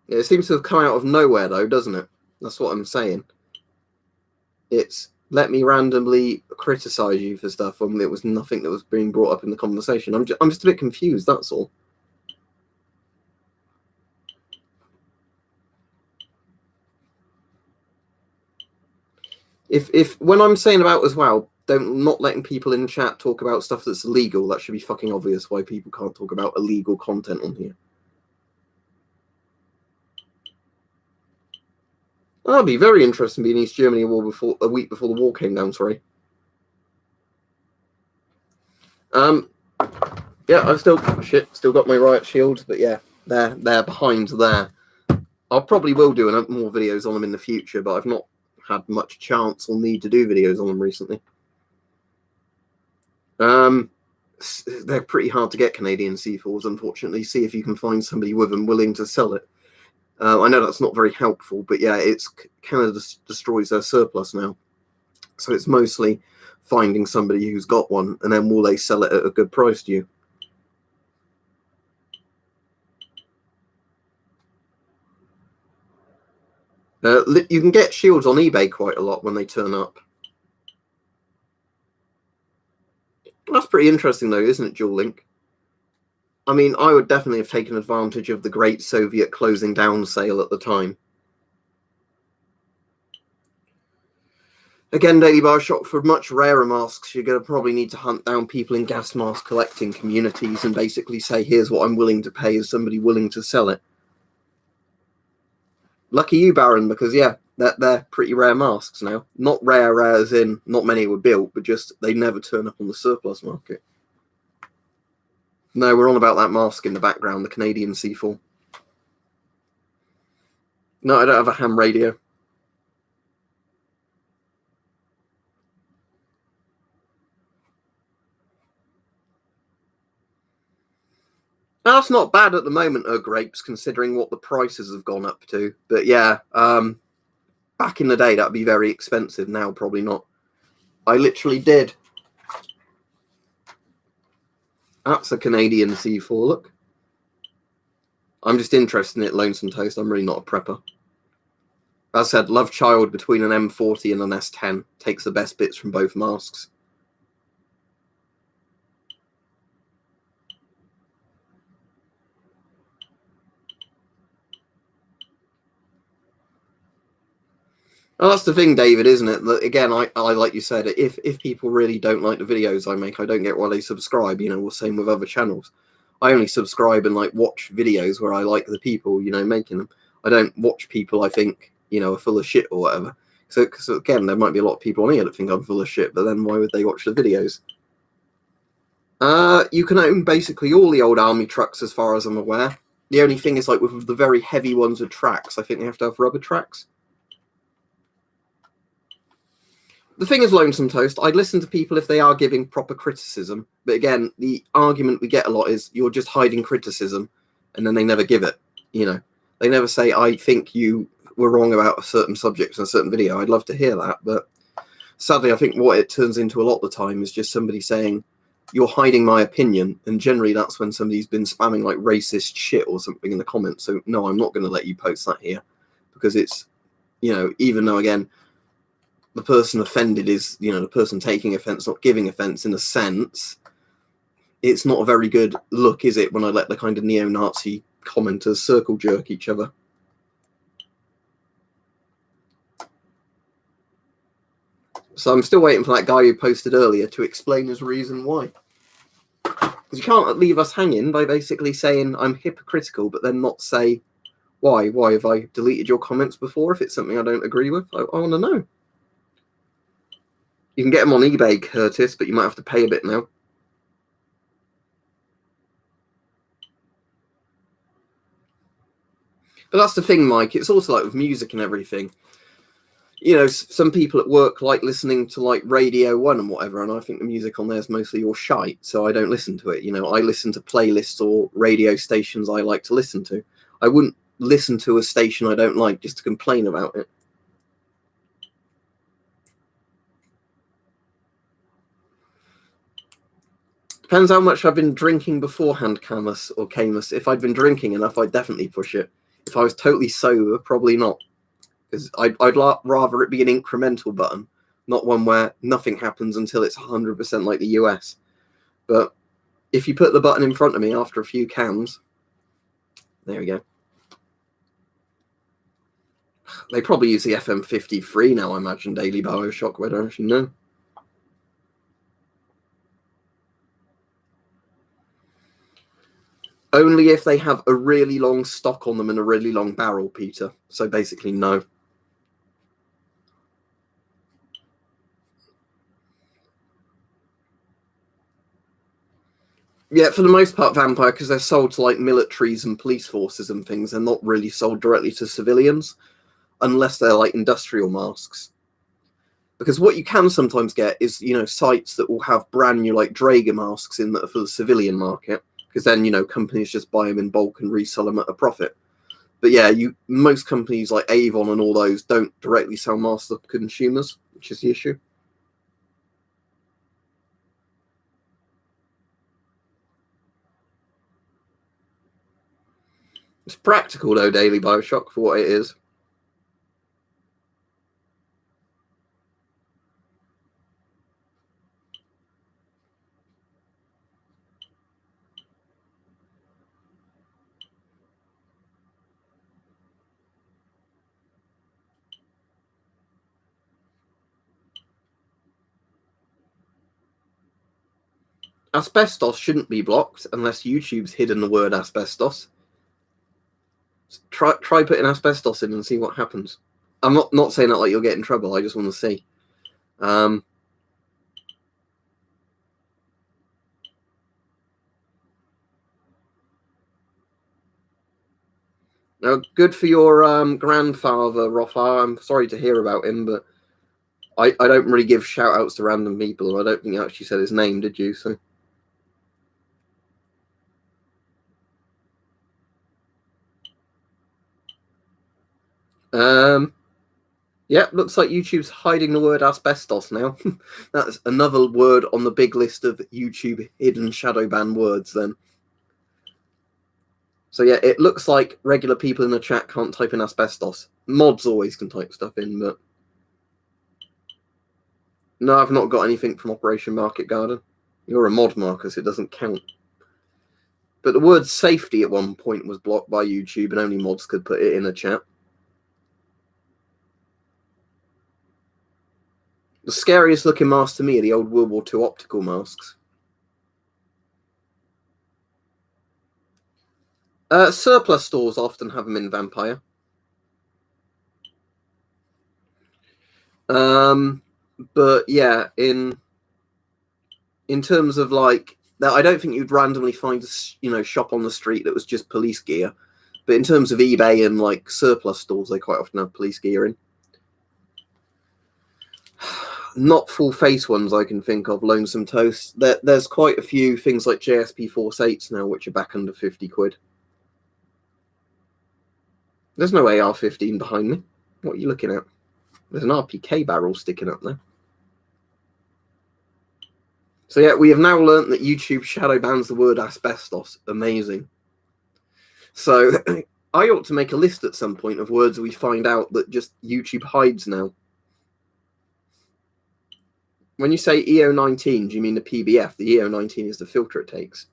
It seems to have come out of nowhere, though, doesn't it? That's what I'm saying. It's let me randomly criticize you for stuff when it was nothing that was being brought up in the conversation. I'm just a bit confused, that's all. If when I'm saying about as well, not letting people in chat talk about stuff that's illegal, that should be fucking obvious why people can't talk about illegal content on here. That'd be very interesting being East Germany a week before the war came down, sorry. Yeah, I've still got my riot shield, but yeah, they're behind there. I probably will do more videos on them in the future, but I've not had much chance or need to do videos on them recently. They're pretty hard to get, Canadian C4s, unfortunately. See if you can find somebody with them willing to sell it. I know that's not very helpful, but yeah, Canada destroys their surplus now. So it's mostly finding somebody who's got one, and then will they sell it at a good price to you? You can get shields on eBay quite a lot when they turn up. That's pretty interesting, though, isn't it, Dual Link? I mean, I would definitely have taken advantage of the great Soviet closing down sale at the time. Again, Daily Bioshock, for much rarer masks, you're going to probably need to hunt down people in gas mask collecting communities and basically say, here's what I'm willing to pay, is somebody willing to sell it? Lucky you, Baron, because yeah, they're pretty rare masks now. Not rare as in not many were built, but just they never turn up on the surplus market. No, we're on about that mask in the background, the Canadian C4. No, I don't have a ham radio. That's not bad at the moment, grapes, considering what the prices have gone up to. But yeah, back in the day, that'd be very expensive. Now, probably not. I literally did. That's a Canadian C4, look. I'm just interested in it, Lonesome Toast. I'm really not a prepper. As I said, love child between an M40 and an S10. Takes the best bits from both masks. Well, that's the thing, David, isn't it? That, again, I like you said, if people really don't like the videos I make, I don't get why they subscribe, you know, or same with other channels. I only subscribe and like watch videos where I like the people, you know, making them. I don't watch people I think, you know, are full of shit or whatever. So, because again, there might be a lot of people on here that think I'm full of shit, but then why would they watch the videos? You can own basically all the old army trucks as far as I'm aware. The only thing is like with the very heavy ones with tracks, I think they have to have rubber tracks. The thing is, Lonesome Toast, I'd listen to people if they are giving proper criticism. But again, the argument we get a lot is you're just hiding criticism, and then they never give it. You know, they never say, I think you were wrong about a certain subject in a certain video. I'd love to hear that. But sadly, I think what it turns into a lot of the time is just somebody saying, you're hiding my opinion. And generally, that's when somebody's been spamming like racist shit or something in the comments. So, no, I'm not going to let you post that here because it's, you know, even though, again, the person offended is, you know, the person taking offense, not giving offense in a sense, it's not a very good look, is it, when I let the kind of neo-Nazi commenters circle jerk each other. So I'm still waiting for that guy who posted earlier to explain his reason why. Because you can't leave us hanging by basically saying I'm hypocritical, but then not say why. Why have I deleted your comments before if it's something I don't agree with? I want to know. You can get them on eBay, Curtis, but you might have to pay a bit now. But that's the thing, Mike. It's also like with music and everything. You know, some people at work like listening to like Radio 1 and whatever, and I think the music on there is mostly all shite, so I don't listen to it. You know, I listen to playlists or radio stations I like to listen to. I wouldn't listen to a station I don't like just to complain about it. Depends how much I've been drinking beforehand, Camus or Camus. If I'd been drinking enough, I'd definitely push it. If I was totally sober, probably not. Because I'd rather it be an incremental button, not one where nothing happens until it's 100% like the US. But if you put the button in front of me after a few cans, there we go. They probably use the FM53 now, I imagine, Daily Bioshock, I don't actually know. Only if they have a really long stock on them and a really long barrel, Peter. So basically, no. Yeah, for the most part, Vampire, because they're sold to like militaries and police forces and things. They're not really sold directly to civilians, unless they're like industrial masks. Because what you can sometimes get is, you know, sites that will have brand new like Draeger masks in that are for the civilian market. Because then, you know, companies just buy them in bulk and resell them at a profit. But yeah, most companies like Avon and all those don't directly sell masks to consumers, which is the issue. It's practical though, Daily Bioshock, for what it is. Asbestos shouldn't be blocked unless YouTube's hidden the word asbestos. Try putting asbestos in and see what happens. I'm not saying that like you'll get in trouble. I just want to see. Now, good for your grandfather, Rothar. I'm sorry to hear about him, but I don't really give shout outs to random people. I don't think you actually said his name, did you? So. Yeah, looks like YouTube's hiding the word asbestos now. That's another word on the big list of YouTube hidden shadow ban words then. So yeah, it looks like regular people in the chat can't type in asbestos. Mods always can type stuff in, but... No, I've not got anything from Operation Market Garden. You're a mod, Marcus, it doesn't count. But the word safety at one point was blocked by YouTube and only mods could put it in a chat. The scariest looking masks to me are the old World War II optical masks. Surplus stores often have them in Vampire. But yeah, in terms of like that, I don't think you'd randomly find a shop on the street that was just police gear. But in terms of eBay and like surplus stores, they quite often have police gear in. Not full face ones I can think of. Lonesome Toast. There's quite a few things like JSP Force 8s now, which are back under 50 quid. There's no AR-15 behind me. What are you looking at? There's an RPK barrel sticking up there. So yeah, we have now learnt that YouTube shadow bans the word asbestos. Amazing. So I ought to make a list at some point of words we find out that just YouTube hides now. When you say EO19, do you mean the PBF? The EO19 is the filter it takes.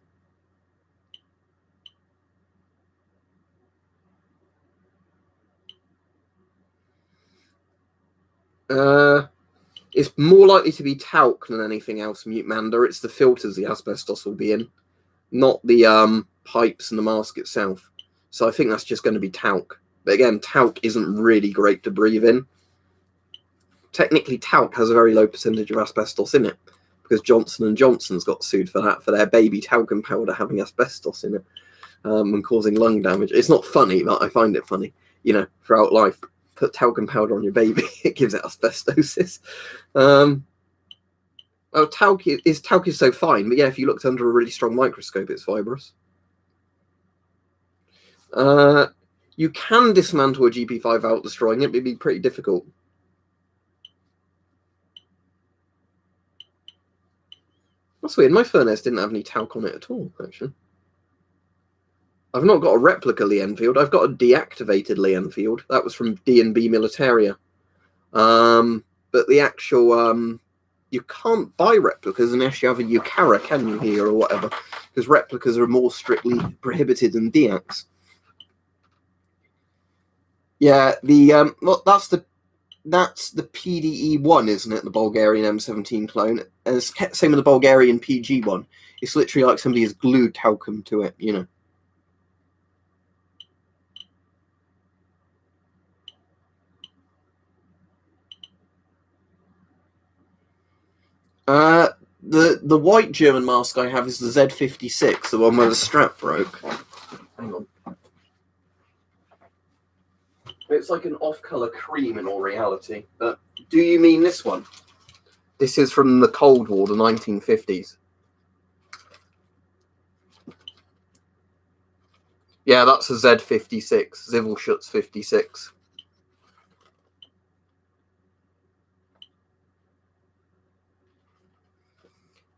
It's more likely to be talc than anything else, Mute Mander. It's the filters the asbestos will be in, not the pipes and the mask itself. So I think that's just going to be talc. But again, talc isn't really great to breathe in. Technically, talc has a very low percentage of asbestos in it because Johnson & Johnson's got sued for that, for their baby talcum powder having asbestos in it and causing lung damage. It's not funny, but I find it funny. Throughout life, put talcum powder on your baby, it gives it asbestosis. Talc is so fine, but yeah, if you looked under a really strong microscope, it's fibrous. You can dismantle a GP5 without destroying it, but it'd be pretty difficult. That's weird. My furnace didn't have any talc on it at all, actually. I've not got a replica Lee Enfield. I've got a deactivated Lee Enfield. That was from D&B Militaria. But the actual... you can't buy replicas unless you have a Yukara, can you, here, or whatever? Because replicas are more strictly prohibited than deacs. Yeah, that's the PDE1, isn't it? The Bulgarian M17 clone. And it's same with the Bulgarian PG1. It's literally like somebody has glued talcum to it, The white German mask I have is the Z56, the one where the strap broke. Hang on. It's like an off-color cream in all reality. But do you mean this one? This is from the Cold War, the 1950s. Yeah, that's a Z56, Zivilschutz 56.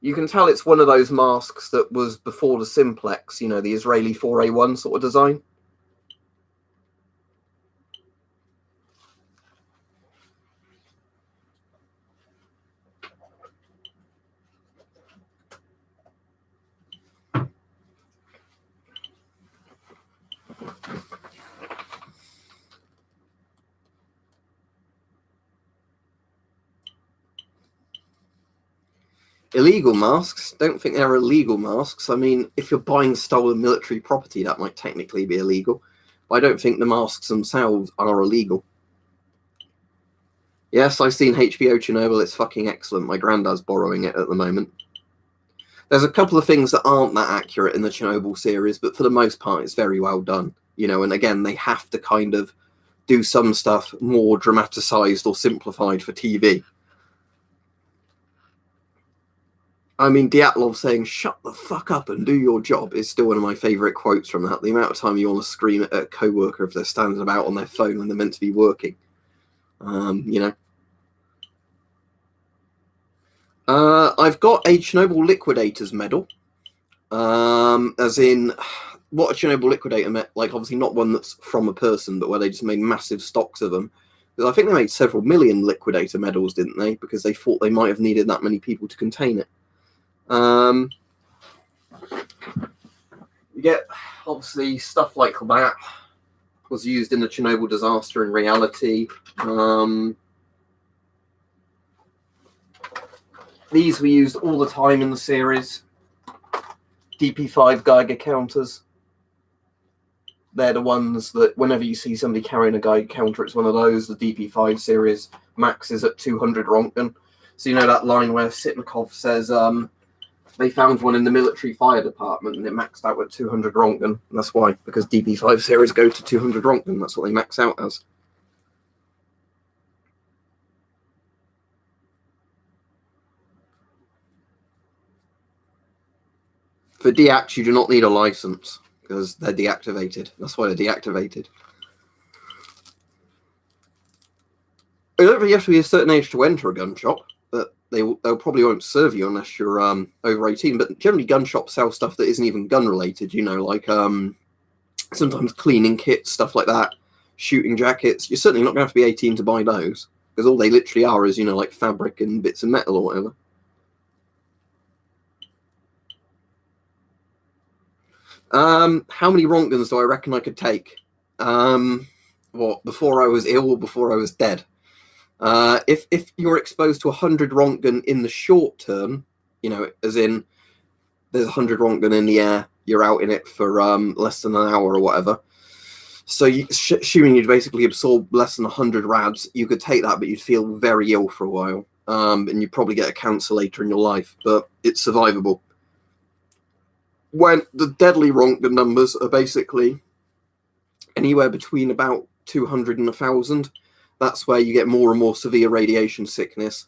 You can tell it's one of those masks that was before the Simplex, the Israeli 4A1 sort of design. Illegal masks? Don't think they're illegal masks. I mean, if you're buying stolen military property, that might technically be illegal. But I don't think the masks themselves are illegal. Yes, I've seen HBO Chernobyl. It's fucking excellent. My granddad's borrowing it at the moment. There's a couple of things that aren't that accurate in the Chernobyl series, but for the most part, it's very well done. You know, and again, they have to kind of do some stuff more dramatized or simplified for TV. I mean, Dyatlov saying, "Shut the fuck up and do your job" is still one of my favourite quotes from that. The amount of time you want to scream at a co-worker if they're standing about on their phone when they're meant to be working. You know. I've got a Chernobyl Liquidators medal. As in, what a Chernobyl Liquidator like, obviously not one that's from a person, but where they just made massive stocks of them. Because I think they made several million Liquidator medals, didn't they? Because they thought they might have needed that many people to contain it. You get, obviously, stuff like that was used in the Chernobyl disaster in reality. These were used all the time in the series. DP5 Geiger counters. They're the ones that whenever you see somebody carrying a Geiger counter, it's one of those. The DP5 series maxes at 200 Rontgen. So you know that line where Sitnikov says they found one in the military fire department and it maxed out at 200 Rontgen. That's why, because DP5 series go to 200 Rontgen. That's what they max out as. For deacts, you do not need a license because they're deactivated. That's why they're deactivated. I don't think you have to be a certain age to enter a gun shop, but they'll probably won't serve you unless you're over 18. But generally, gun shops sell stuff that isn't even gun related. You know, like sometimes cleaning kits, stuff like that, shooting jackets. You're certainly not going to have to be 18 to buy those because all they literally are is, you know, like fabric and bits of metal or whatever. How many Rontgens do I reckon I could take? What, before I was ill or before I was dead? If you're exposed to 100 Rontgen in the short term, you know, as in there's 100 Rontgen in the air, you're out in it for less than an hour or whatever. So assuming you'd basically absorb less than 100 rads, you could take that, but you'd feel very ill for a while. And you'd probably get a cancer later in your life, but it's survivable. When the deadly Rontgen numbers are basically anywhere between about 200 and 1,000, that's where you get more and more severe radiation sickness.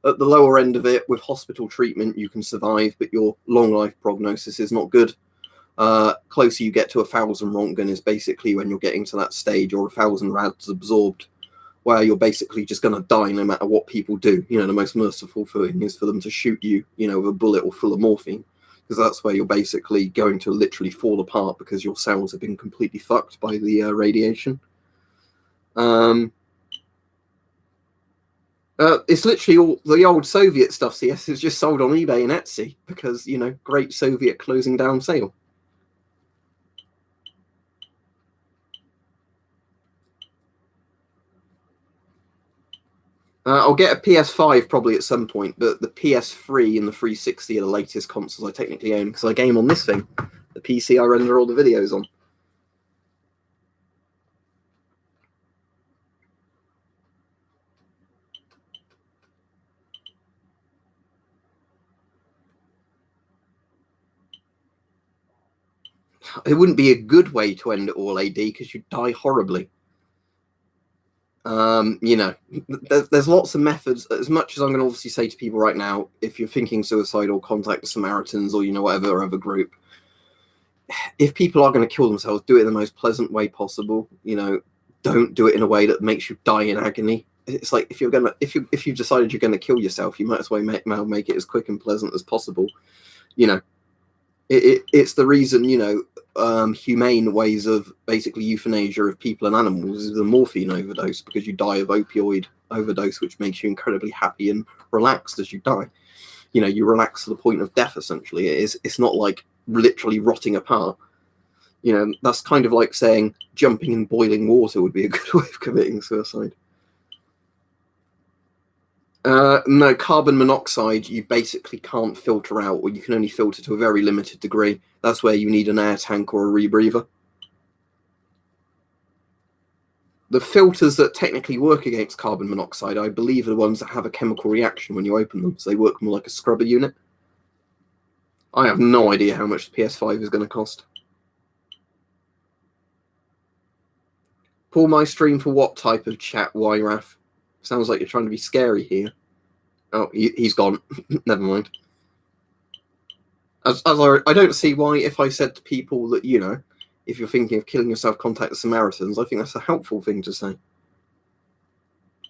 At the lower end of it, with hospital treatment, you can survive, but your long life prognosis is not good. Closer you get to 1,000 Rontgen is basically when you're getting to that stage, or 1,000 rads absorbed, where you're basically just going to die no matter what people do. You know, the most merciful thing is for them to shoot you, you know, with a bullet or full of morphine. Because that's where you're basically going to literally fall apart because your cells have been completely fucked by the radiation. It's literally all the old Soviet stuff, CS, is just sold on eBay and Etsy because, you know, great Soviet closing down sale. I'll get a PS5 probably at some point, but the PS3 and the 360 are the latest consoles I technically own because I game on this thing, the PC I render all the videos on. It wouldn't be a good way to end it all, AD, because you'd die horribly. You know, there's lots of methods. As much as I'm going to obviously say to people right now, if you're thinking suicidal, contact the Samaritans or, you know, whatever other group. If people are going to kill themselves, do it in the most pleasant way possible. You know, don't do it in a way that makes you die in agony. It's like if you've decided you're going to kill yourself, you might as well make it as quick and pleasant as possible. You know, it's the reason, you know, humane ways of basically euthanasia of people and animals is the morphine overdose, because you die of opioid overdose, which makes you incredibly happy and relaxed as you die. You know, you relax to the point of death, essentially. It's not like literally rotting apart. You know, that's kind of like saying jumping in boiling water would be a good way of committing suicide. No, carbon monoxide you basically can't filter out, or you can only filter to a very limited degree. That's where you need an air tank or a rebreather. The filters that technically work against carbon monoxide, I believe, are the ones that have a chemical reaction when you open them, so they work more like a scrubber unit. I have no idea how much the PS5 is going to cost. Pull my stream for what type of chat, Wyraf? Sounds like you're trying to be scary here. Oh, he's gone. Never mind. I don't see why, if I said to people that, you know, if you're thinking of killing yourself, contact the Samaritans, I think that's a helpful thing to say.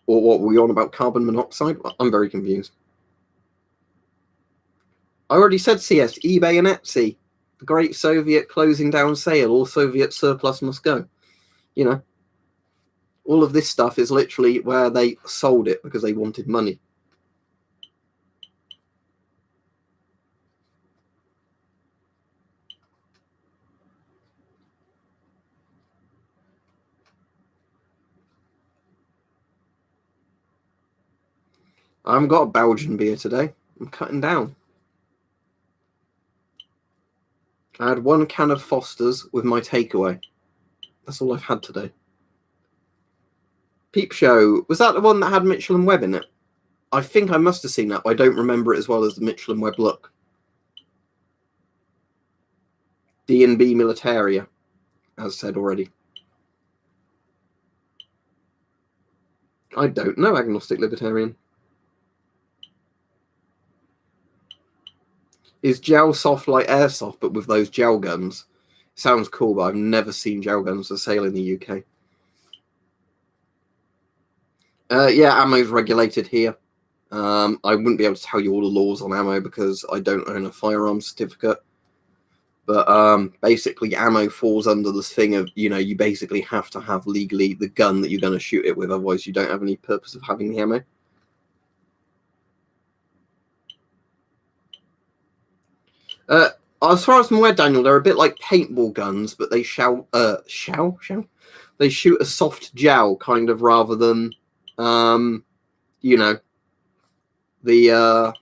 Or what were we on about carbon monoxide? I'm very confused. I already said CS, eBay and Etsy. The great Soviet closing down sale, all Soviet surplus must go. You know, all of this stuff is literally where they sold it because they wanted money. I haven't got a Belgian beer today. I'm cutting down. I had 1 can of Foster's with my takeaway. That's all I've had today. Peep Show. Was that the one that had Mitchell and Webb in it? I think I must have seen that, but I don't remember it as well as the Mitchell and Webb look. D&B Militaria, as said already. I don't know, Agnostic Libertarian. Is gel soft like airsoft, but with those gel guns? Sounds cool, but I've never seen gel guns for sale in the UK. Yeah, ammo's regulated here. I wouldn't be able to tell you all the laws on ammo because I don't own a firearms certificate. But basically, ammo falls under this thing of, you know, you basically have to have legally the gun that you're going to shoot it with, otherwise you don't have any purpose of having the ammo. As far as I'm aware, Daniel, they're a bit like paintball guns, but they they shoot a soft gel kind of rather than, you know, the.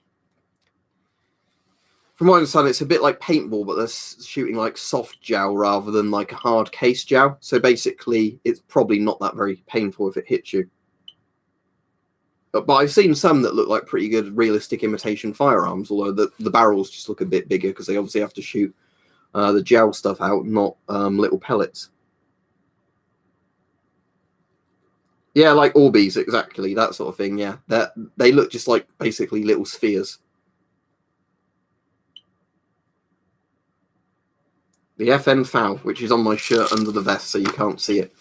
From what I understand, it's a bit like paintball, but they're shooting like soft gel rather than like a hard case gel. So basically, it's probably not that very painful if it hits you. But I've seen some that look like pretty good realistic imitation firearms, although the barrels just look a bit bigger because they obviously have to shoot the gel stuff out, not little pellets. Yeah, like Orbeez, exactly, that sort of thing, yeah. They look just like basically little spheres. The FN FOW, which is on my shirt under the vest so you can't see it.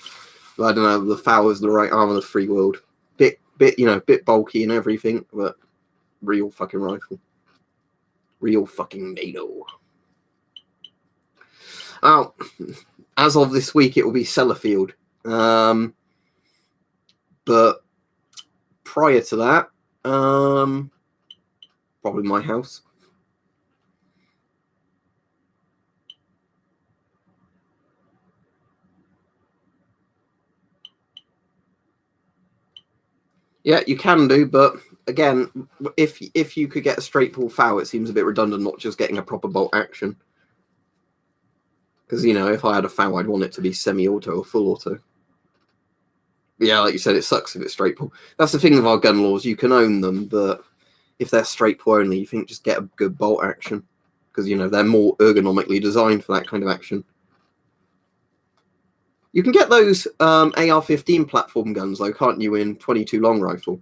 But I don't know, the FOW is the right arm of the free world. Bit bulky and everything, but real fucking rifle. Real fucking NATO. Oh, as of this week, it will be Sellafield. But prior to that, probably my house. Yeah, you can do, but again, if you could get a straight pull FOW, it seems a bit redundant not just getting a proper bolt action. Because, you know, if I had a FOW, I'd want it to be semi-auto or full auto. Yeah, like you said, it sucks if it's straight pull. That's the thing with our gun laws. You can own them, but if they're straight pull only, you think just get a good bolt action. Because, you know, they're more ergonomically designed for that kind of action. You can get those AR-15 platform guns, though, can't you, in 22 long rifle?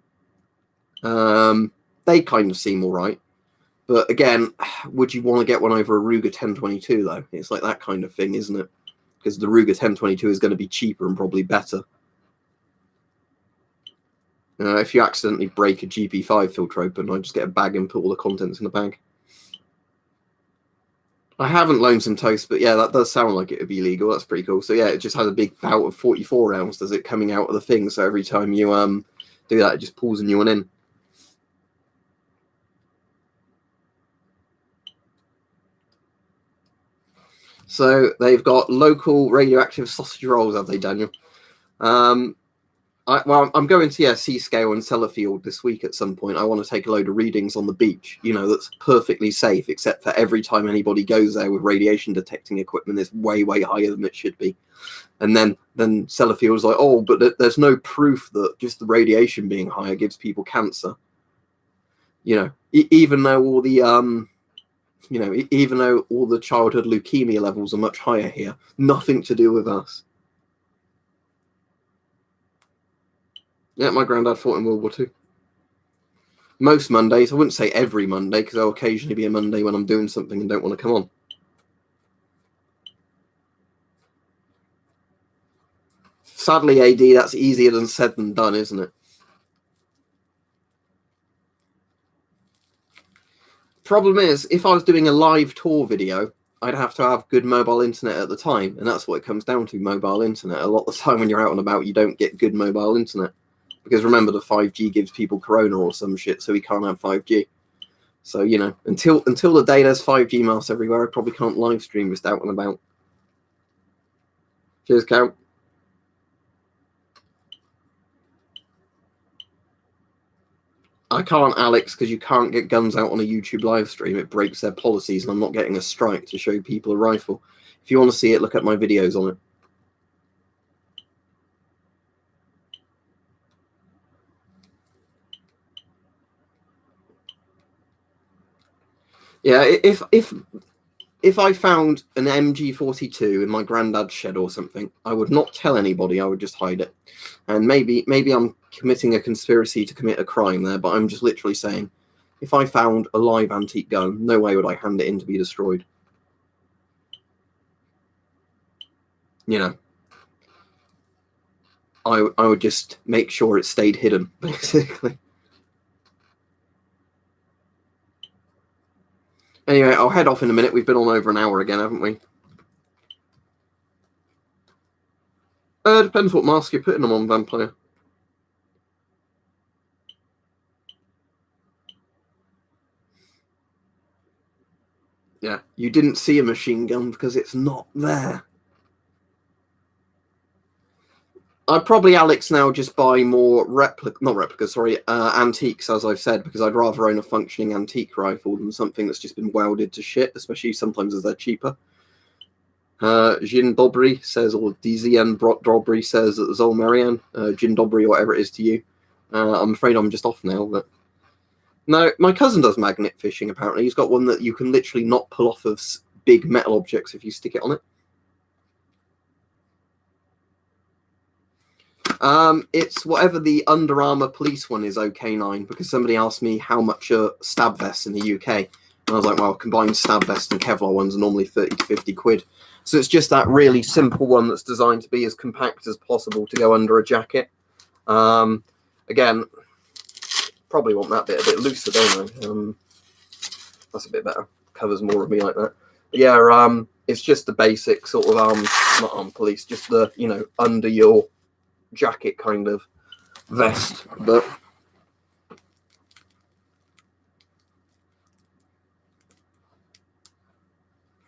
They kind of seem all right. But again, would you want to get one over a Ruger 1022, though? It's like that kind of thing, isn't it? Because the Ruger 1022 is going to be cheaper and probably better. If you accidentally break a GP5 filter open, I just get a bag and put all the contents in the bag. I haven't loaned some toast, but yeah, that does sound like it would be legal. That's pretty cool. So yeah, it just has a big bout of 44 rounds, does it, coming out of the thing. So every time you do that, it just pulls a new one in. So they've got local radioactive sausage rolls, have they, Daniel? I'm going to Seascale and Sellafield this week at some point. I want to take a load of readings on the beach, that's perfectly safe, except for every time anybody goes there with radiation detecting equipment, it's way, way higher than it should be. And then Sellafield's like, oh, but there's no proof that just the radiation being higher gives people cancer. Even though all the even though all the childhood leukemia levels are much higher here, nothing to do with us. Yeah, my granddad fought in World War II. Most Mondays, I wouldn't say every Monday, because there'll occasionally be a Monday when I'm doing something and don't want to come on. Sadly, AD, that's easier than said than done, isn't it? Problem is, if I was doing a live tour video, I'd have to have good mobile internet at the time, and that's what it comes down to, mobile internet. A lot of the time when you're out and about, you don't get good mobile internet. Because remember, the 5G gives people corona or some shit, so we can't have 5G. So, until the day there's 5G masts everywhere, I probably can't live stream just out and about. Cheers, Count. I can't, Alex, because you can't get guns out on a YouTube live stream. It breaks their policies, and I'm not getting a strike to show people a rifle. If you want to see it, look at my videos on it. Yeah, if I found an MG42 in my granddad's shed or something, I would not tell anybody. I would just hide it. And maybe I'm committing a conspiracy to commit a crime there, but I'm just literally saying, if I found a live antique gun, no way would I hand it in to be destroyed. I would just make sure it stayed hidden, basically. Anyway, I'll head off in a minute. We've been on over an hour again, haven't we? Depends what mask you're putting them on, Vampire. Yeah, you didn't see a machine gun because it's not there. I'd probably, Alex, now just buy more antiques, as I've said, because I'd rather own a functioning antique rifle than something that's just been welded to shit, especially sometimes as they're cheaper. Jin Dobry says, or DZN Dobry says, Zol Marian, Jin Dobry, or whatever it is to you. I'm afraid I'm just off now, but no, my cousin does magnet fishing, apparently. He's got one that you can literally not pull off of big metal objects if you stick it on it. It's whatever the Under Armour police one is, OK9, because somebody asked me how much are stab vests in the UK. And I was like, well, combined stab vest and Kevlar ones are normally 30 to 50 quid. So it's just that really simple one that's designed to be as compact as possible to go under a jacket. Again, probably want that bit a bit looser, don't I? That's a bit better. Covers more of me like that. But yeah, it's just the basic sort of not arm police, just the, under your jacket kind of vest. But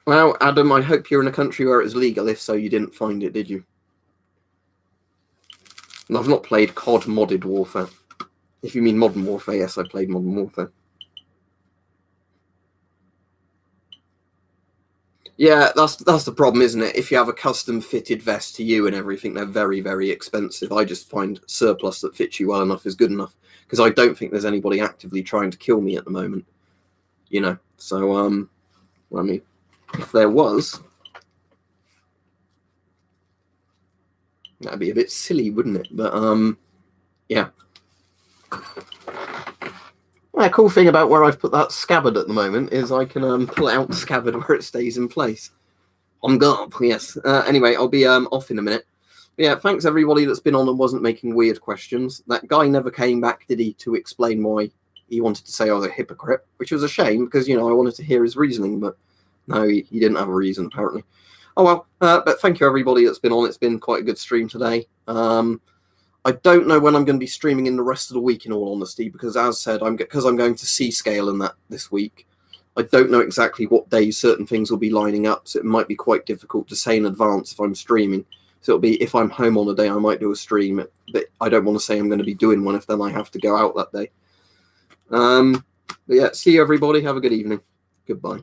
well, Adam, I hope you're in a country where it's legal. If so, you didn't find it, did you? And I've not played COD Modded Warfare. If you mean Modern Warfare, yes, I played Modern Warfare. Yeah, that's the problem, isn't it? If you have a custom fitted vest to you and everything, they're very, very expensive. I just find surplus that fits you well enough is good enough, because I don't think there's anybody actively trying to kill me at the moment. So I mean, if there was, that'd be a bit silly, wouldn't it? But yeah. The cool thing about where I've put that scabbard at the moment is I can pull out the scabbard where it stays in place. On guard, yes. Anyway, I'll be off in a minute. But yeah, thanks everybody that's been on and wasn't making weird questions. That guy never came back, did he, to explain why he wanted to say I was a hypocrite, which was a shame because, I wanted to hear his reasoning, but no, he didn't have a reason, apparently. Oh, well, but thank you everybody that's been on. It's been quite a good stream today. I don't know when I'm going to be streaming in the rest of the week, in all honesty, because as said, I'm going to Seascale and that this week. I don't know exactly what days certain things will be lining up, so it might be quite difficult to say in advance if I'm streaming. So it'll be if I'm home on a day, I might do a stream, but I don't want to say I'm going to be doing one if then I have to go out that day. But yeah, see you everybody. Have a good evening. Goodbye.